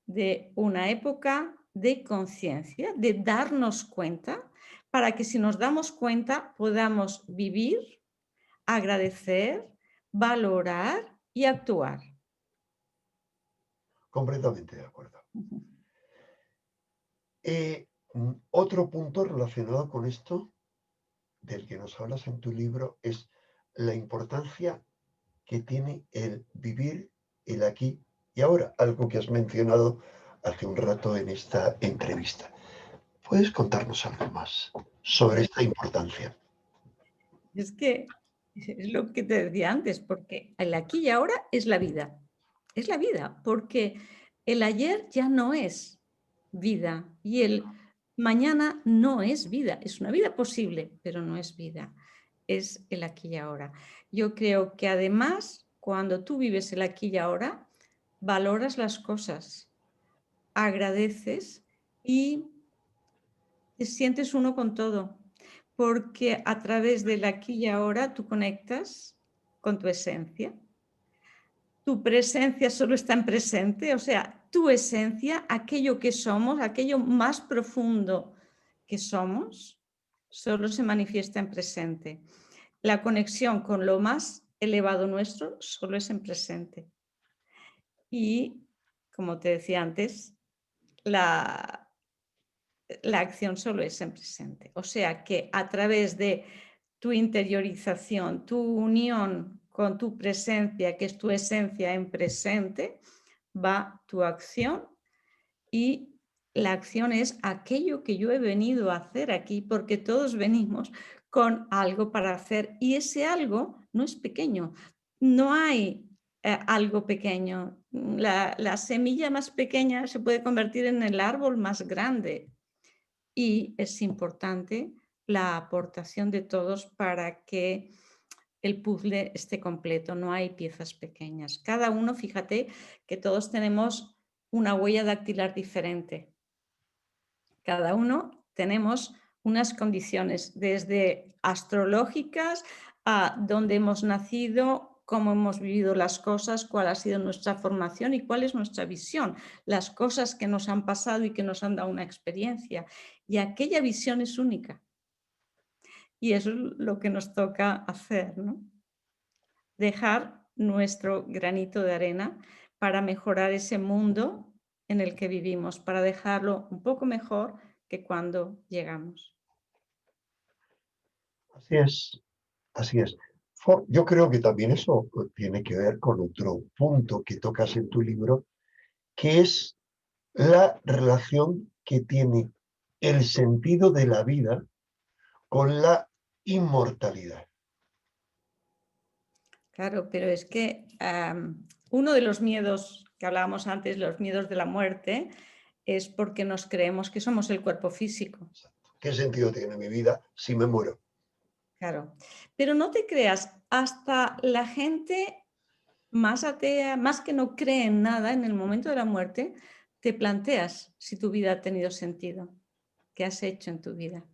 de una época de conciencia, de darnos cuenta, para que si nos damos cuenta podamos vivir, agradecer, valorar y actuar. Completamente de acuerdo. Ujú. Otro punto relacionado con esto, del que nos hablas en tu libro, es la importancia que tiene el vivir el aquí y ahora, algo que has mencionado hace un rato en esta entrevista. ¿Puedes contarnos algo más sobre esta importancia? Es que es lo que te decía antes, porque el aquí y ahora es la vida. Es la vida, porque el ayer ya no es vida y el mañana no es vida. Es una vida posible, pero no es vida. Es el aquí y ahora. Yo creo que además, cuando tú vives el aquí y ahora, valoras las cosas, agradeces y te sientes uno con todo, porque a través del aquí y ahora tú conectas con tu esencia. Tu presencia solo está en presente, o sea, tu esencia, aquello que somos, aquello más profundo que somos, solo se manifiesta en presente. La conexión con lo más elevado nuestro solo es en presente. Y, como te decía antes, la, la acción solo es en presente. O sea que a través de tu interiorización, tu unión con tu presencia, que es tu esencia en presente, va tu acción, y la acción es aquello que yo he venido a hacer aquí, porque todos venimos con algo para hacer y ese algo no es pequeño. No hay algo pequeño. La semilla más pequeña se puede convertir en el árbol más grande y es importante la aportación de todos para que el puzzle esté completo, no hay piezas pequeñas. Cada uno, fíjate que todos tenemos una huella dactilar diferente. Cada uno tenemos unas condiciones, desde astrológicas a dónde hemos nacido, cómo hemos vivido las cosas, cuál ha sido nuestra formación y cuál es nuestra visión, las cosas que nos han pasado y que nos han dado una experiencia. Y aquella visión es única. Y eso es lo que nos toca hacer, ¿no? Dejar nuestro granito de arena para mejorar ese mundo en el que vivimos, para dejarlo un poco mejor que cuando llegamos. Así es, así es. Yo creo que también eso tiene que ver con otro punto que tocas en tu libro, que es la relación que tiene el sentido de la vida con la inmortalidad. Claro, pero es que uno de los miedos que hablábamos antes, los miedos de la muerte, es porque nos creemos que somos el cuerpo físico. ¿Qué sentido tiene mi vida si me muero? Claro. Pero no te creas, hasta la gente más atea, más que no cree en nada, en el momento de la muerte, te planteas si tu vida ha tenido sentido, qué has hecho en tu vida.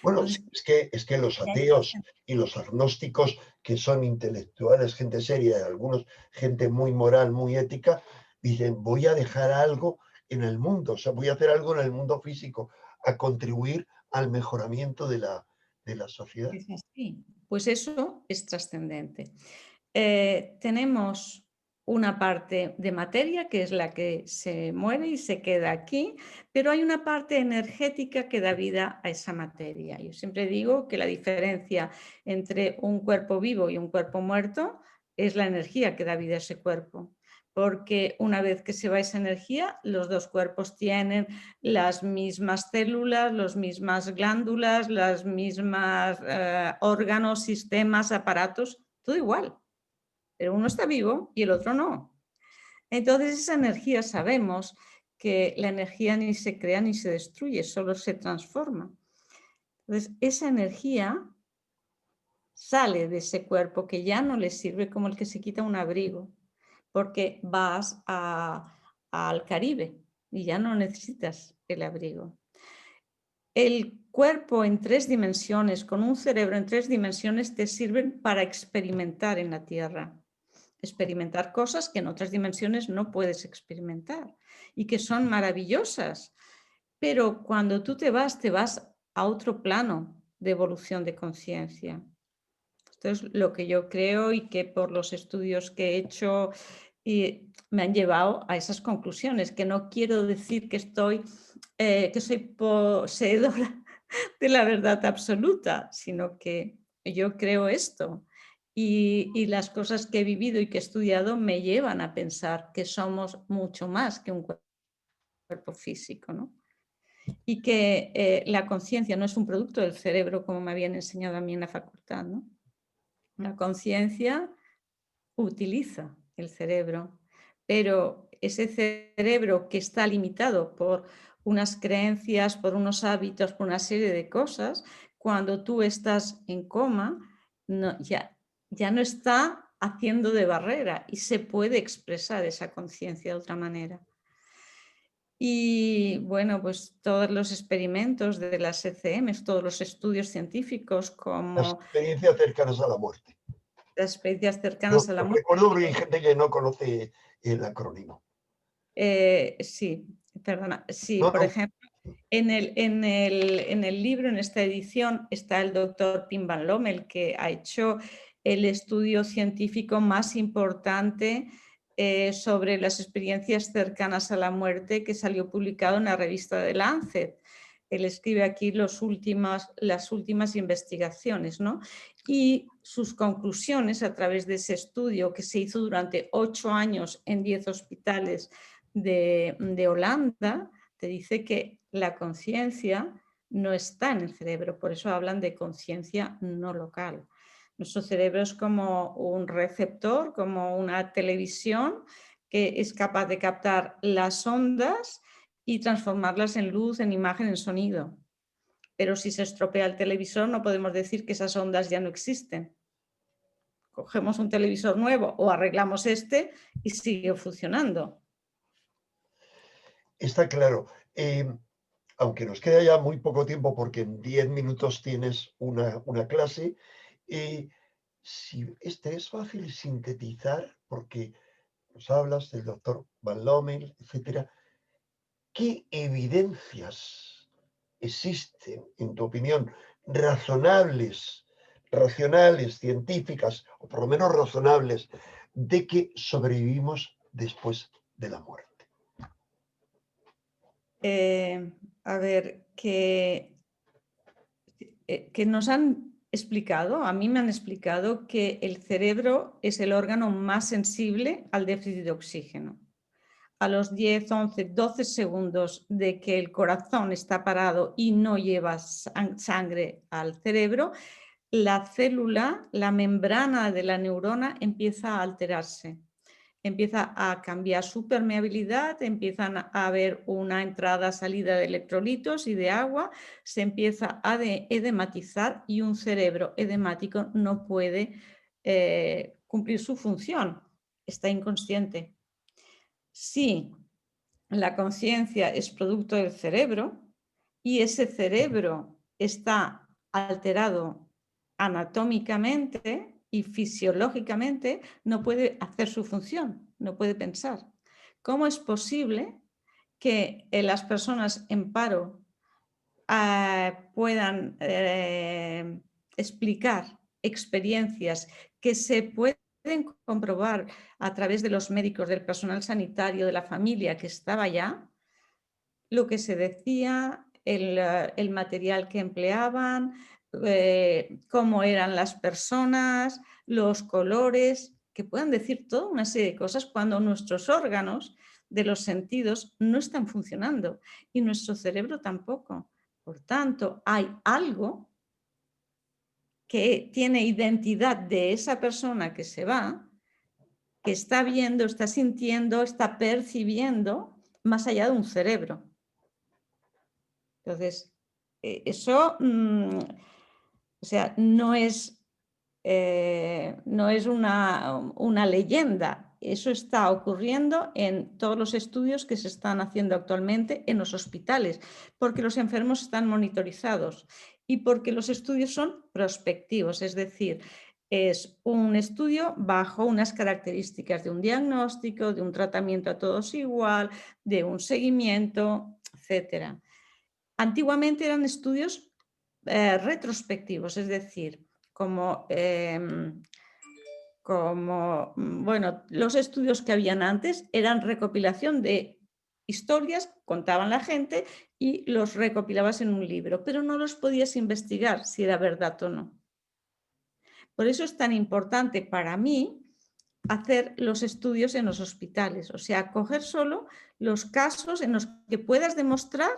Bueno, sí, Entonces, es que los ¿qué ha hecho ateos y los agnósticos, que son intelectuales, gente seria y algunos gente muy moral, muy ética, dicen, voy a dejar algo en el mundo, o sea, voy a hacer algo en el mundo físico, a contribuir al mejoramiento de la sociedad. es así? Pues eso es trascendente. Tenemos una parte de materia que es la que se muere y se queda aquí, pero hay una parte energética que da vida a esa materia. Yo siempre digo que la diferencia entre un cuerpo vivo y un cuerpo muerto es la energía que da vida a ese cuerpo. Porque una vez que se va esa energía, los dos cuerpos tienen las mismas células, las mismas glándulas, las mismas órganos, sistemas, aparatos, todo igual, pero uno está vivo y el otro no. Entonces esa energía sabemos que la energía ni se crea ni se destruye, solo se transforma. Entonces esa energía sale de ese cuerpo que ya no le sirve, como el que se quita un abrigo, porque vas al Caribe y ya no necesitas el abrigo. El cuerpo en 3 dimensiones, con un cerebro en 3 dimensiones, te sirven para experimentar en la Tierra. Experimentar cosas que en otras dimensiones no puedes experimentar y que son maravillosas. Pero cuando tú te vas a otro plano de evolución de conciencia. Esto es lo que yo creo y que por los estudios que he hecho me han llevado a esas conclusiones, que no quiero decir que soy poseedora de la verdad absoluta, sino que yo creo esto. Y las cosas que he vivido y que he estudiado me llevan a pensar que somos mucho más que un cuerpo físico, ¿no? Y que la conciencia no es un producto del cerebro, como me habían enseñado a mí en la facultad, ¿no? La conciencia utiliza el cerebro, pero ese cerebro que está limitado por unas creencias, por unos hábitos, por una serie de cosas, cuando tú estás en coma, ya no está haciendo de barrera y se puede expresar esa conciencia de otra manera. Y bueno, pues todos los experimentos de las ECMs, todos los estudios científicos Las como experiencias cercanas a la muerte. las experiencias Lo cercanas a la muerte. recuerdo porque hay gente que no conoce el acrónimo. Sí, perdona. Sí, No, por no, ejemplo, en el libro, en esta edición, está el doctor Pim Van Lommel, que ha hecho el estudio científico más importante sobre las experiencias cercanas a la muerte, que salió publicado en la revista de Lancet. Él escribe aquí las últimas investigaciones, ¿no? Y sus conclusiones a través de ese estudio que se hizo durante 8 años en 10 hospitales de Holanda, te dice que la conciencia no está en el cerebro, por eso hablan de conciencia no local. Nuestro cerebro es como un receptor, como una televisión que es capaz de captar las ondas y transformarlas en luz, en imagen, en sonido. Pero si se estropea el televisor, no podemos decir que esas ondas ya no existen. Cogemos un televisor nuevo o arreglamos este y sigue funcionando. Está claro. Aunque nos queda ya muy poco tiempo porque en 10 minutos tienes una clase, si este es fácil sintetizar, porque nos hablas del doctor Van Lommel, etcétera, ¿qué evidencias existen, en tu opinión, racionales, científicas, o por lo menos razonables, de que sobrevivimos después de la muerte? A ver, que nos han explicado, a mí me han explicado que el cerebro es el órgano más sensible al déficit de oxígeno. A los 10, 11, 12 segundos de que el corazón está parado y no lleva sangre al cerebro, la célula, la membrana de la neurona empieza a alterarse. Empieza a cambiar su permeabilidad, empiezan a haber una entrada-salida de electrolitos y de agua, se empieza a edematizar y un cerebro edemático no puede cumplir su función, está inconsciente. Si la conciencia es producto del cerebro y ese cerebro está alterado anatómicamente y fisiológicamente, no puede hacer su función, no puede pensar. ¿Cómo es posible que las personas en paro puedan explicar experiencias que se pueden comprobar a través de los médicos, del personal sanitario, de la familia que estaba allá, lo que se decía, el material que empleaban, cómo eran las personas, los colores, que puedan decir toda una serie de cosas cuando nuestros órganos de los sentidos no están funcionando y nuestro cerebro tampoco. Por tanto, hay algo que tiene identidad de esa persona que se va, que está viendo, está sintiendo, está percibiendo más allá de un cerebro. Entonces, eso o sea, no es una leyenda. Eso está ocurriendo en todos los estudios que se están haciendo actualmente en los hospitales, porque los enfermos están monitorizados y porque los estudios son prospectivos, es decir, es un estudio bajo unas características de un diagnóstico, de un tratamiento a todos igual, de un seguimiento, etc. Antiguamente eran estudios retrospectivos, es decir, como bueno, los estudios que habían antes eran recopilación de historias, contaban la gente y los recopilabas en un libro, pero no los podías investigar si era verdad o no. Por eso es tan importante para mí hacer los estudios en los hospitales, o sea, coger solo los casos en los que puedas demostrar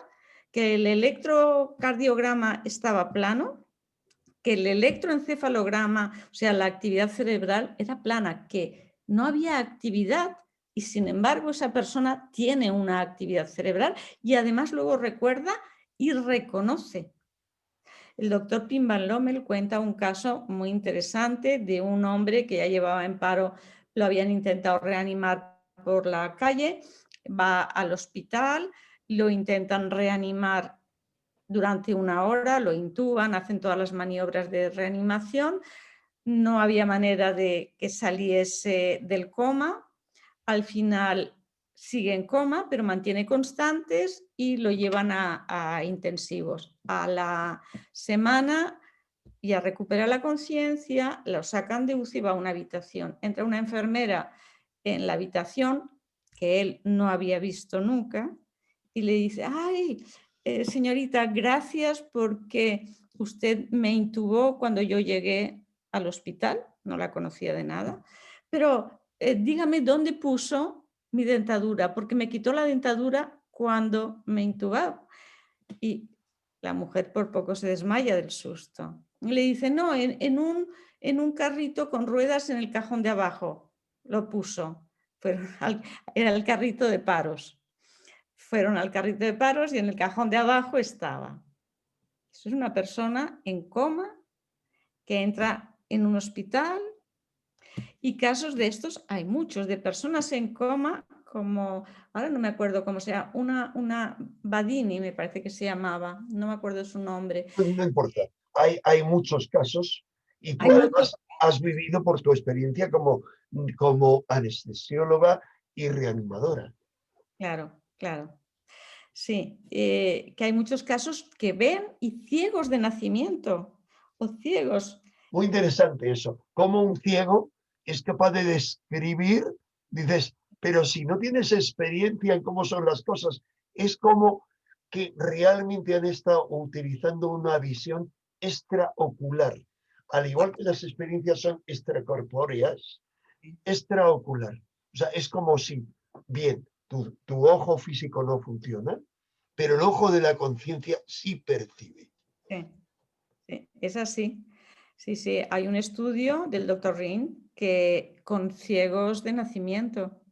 que el electrocardiograma estaba plano, que el electroencefalograma, o sea, la actividad cerebral era plana, que no había actividad y sin embargo esa persona tiene una actividad cerebral y además luego recuerda y reconoce. El doctor Pim Van Lommel cuenta un caso muy interesante de un hombre que ya llevaba en paro, lo habían intentado reanimar por la calle, va al hospital, lo intentan reanimar durante 1 hora, lo intuban, hacen todas las maniobras de reanimación, no había manera de que saliese del coma, al final sigue en coma, pero mantiene constantes y lo llevan a intensivos. A la semana ya recupera la conciencia, lo sacan de UCI y va a una habitación. Entra una enfermera en la habitación que él no había visto nunca y le dice, ay, señorita, gracias porque usted me intubó cuando yo llegué al hospital, no la conocía de nada, pero dígame dónde puso mi dentadura, porque me quitó la dentadura cuando me intubaba. Y la mujer por poco se desmaya del susto. Y le dice, no, en un carrito con ruedas en el cajón de abajo lo puso. Pero era el carrito de paros. Fueron al carrito de paros y en el cajón de abajo estaba. Eso es una persona en coma que entra en un hospital, y casos de estos hay muchos, de personas en coma, como, ahora no me acuerdo cómo se llama, una Badini me parece que se llamaba, no me acuerdo su nombre. Pues no importa, hay muchos casos y tú Hay muchos, además has vivido por tu experiencia como anestesióloga y reanimadora. claro, claro. Sí, que hay muchos casos que ven y ciegos de nacimiento o ciegos. Muy interesante eso, cómo un ciego es capaz de describir, dices, pero si no tienes experiencia en cómo son las cosas, es como que realmente han estado utilizando una visión extraocular. Al igual que las experiencias son extracorpóreas, extraocular. O sea, es como si, bien, tu ojo físico no funciona, pero el ojo de la conciencia sí percibe. Sí, sí, es así. Sí, sí, hay un estudio del doctor Ring que con ciegos de nacimiento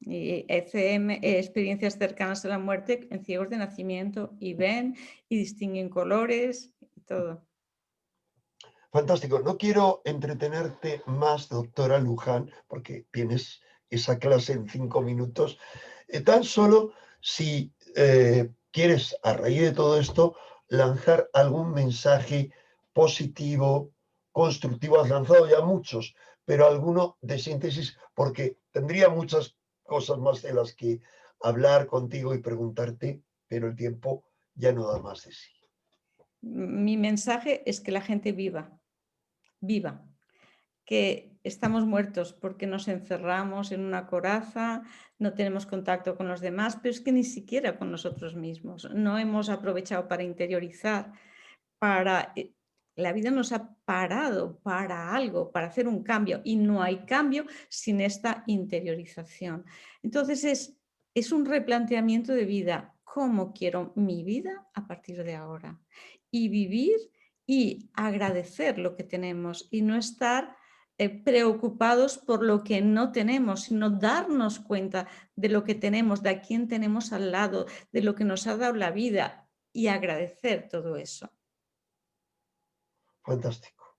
y ECM, experiencias cercanas a la muerte en ciegos de nacimiento, y ven y distinguen colores y todo. Fantástico. No quiero entretenerte más, doctora Luján, porque tienes esa clase en 5 minutos. Tan solo si quieres, a raíz de todo esto, lanzar algún mensaje positivo, constructivo. Has lanzado ya muchos, pero alguno de síntesis, porque tendría muchas cosas más de las que hablar contigo y preguntarte, pero el tiempo ya no da más de sí. Mi mensaje es que la gente viva, viva, que estamos muertos porque nos encerramos en una coraza, no tenemos contacto con los demás, pero es que ni siquiera con nosotros mismos. No hemos aprovechado para interiorizar, para... La vida nos ha parado para algo, para hacer un cambio, y no hay cambio sin esta interiorización. Entonces es un replanteamiento de vida. ¿Cómo quiero mi vida a partir de ahora? Y vivir y agradecer lo que tenemos y no estar preocupados por lo que no tenemos, sino darnos cuenta de lo que tenemos, de a quién tenemos al lado, de lo que nos ha dado la vida, y agradecer todo eso. Fantástico.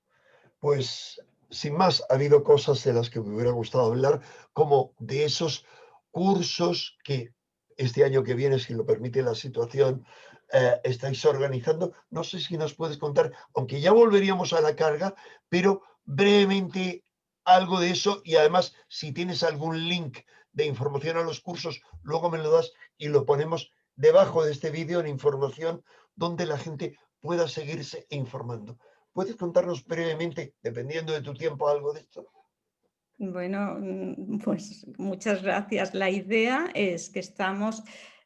Pues sin más, ha habido cosas de las que me hubiera gustado hablar, como de esos cursos que este año que viene, si lo permite la situación, estáis organizando. No sé si nos puedes contar, aunque ya volveríamos a la carga, pero brevemente algo de eso, y además si tienes algún link de información a los cursos, luego me lo das y lo ponemos debajo de este vídeo en información donde la gente pueda seguirse informando. ¿Puedes contarnos brevemente, dependiendo de tu tiempo, algo de esto? Bueno, pues muchas gracias. La idea es que estamos,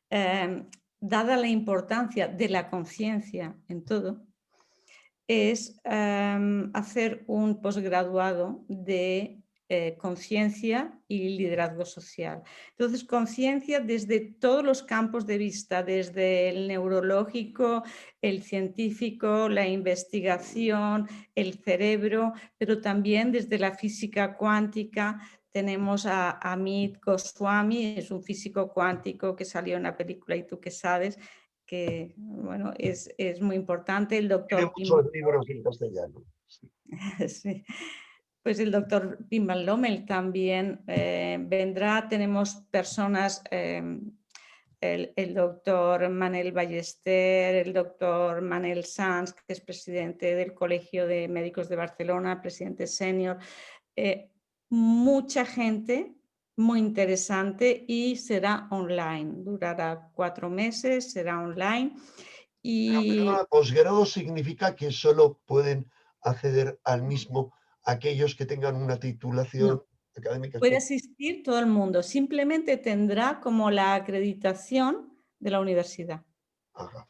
dada la importancia de la conciencia en todo, es hacer un posgraduado de conciencia y liderazgo social. Entonces, conciencia desde todos los campos de vista, desde el neurológico, el científico, la investigación, el cerebro, pero también desde la física cuántica. Tenemos a Amit Goswami, es un físico cuántico que salió en la película Y tú qué sabes, que bueno, es muy importante. El Tiene doctor muchos libros en castellano. Sí. sí. Pues el doctor Pimbal Lomel también vendrá. Tenemos personas, el doctor Manel Ballester, el doctor Manel Sanz, que es presidente del Colegio de Médicos de Barcelona, presidente senior. Mucha gente muy interesante, y será online. Durará 4 meses, será online. Pero, Y perdona, posgrado significa que solo pueden acceder al mismo aquellos que tengan una titulación no, académica puede especial. asistir todo el mundo, simplemente tendrá como la acreditación de la universidad. Ajá.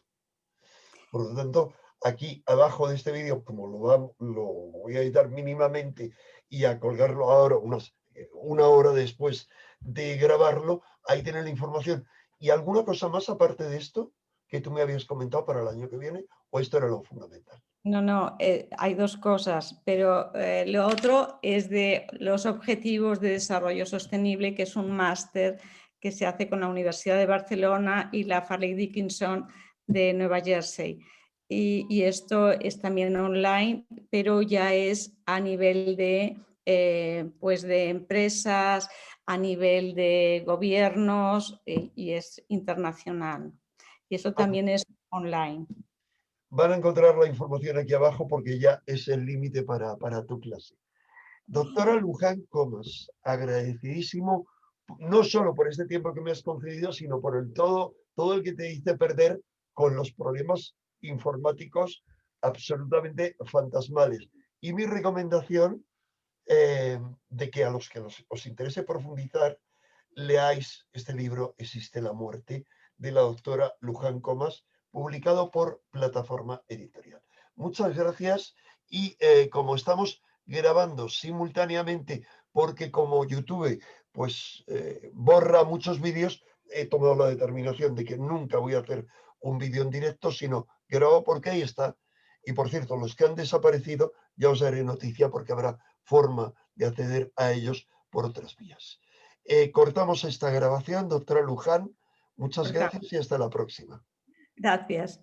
Por lo tanto, aquí abajo de este vídeo, como lo voy a editar mínimamente y a colgarlo ahora, una hora después de grabarlo, ahí tienen la información. ¿Y alguna cosa más aparte de esto que tú me habías comentado para el año que viene? ¿O esto era lo fundamental? No, no, hay dos cosas, pero lo otro es de los Objetivos de Desarrollo Sostenible, que es un máster que se hace con la Universidad de Barcelona y la Fairleigh Dickinson de Nueva Jersey. Y esto es también online, pero ya es a nivel de, pues de empresas, a nivel de gobiernos y es internacional. Y eso también es online. Van a encontrar la información aquí abajo porque ya es el límite para tu clase. Doctora Luján Comas, agradecidísimo, no solo por este tiempo que me has concedido, sino por todo el que te hice perder con los problemas informáticos absolutamente fantasmales. Y mi recomendación de que a los que os interese profundizar, leáis este libro, Existe la muerte, de la doctora Luján Comas, publicado por Plataforma Editorial. Muchas gracias y como estamos grabando simultáneamente, porque como YouTube pues borra muchos vídeos, he tomado la determinación de que nunca voy a hacer un vídeo en directo, sino grabo porque ahí está. Y por cierto, los que han desaparecido, ya os daré noticia porque habrá forma de acceder a ellos por otras vías. Cortamos esta grabación, doctora Luján. Muchas gracias y hasta la próxima. Gracias.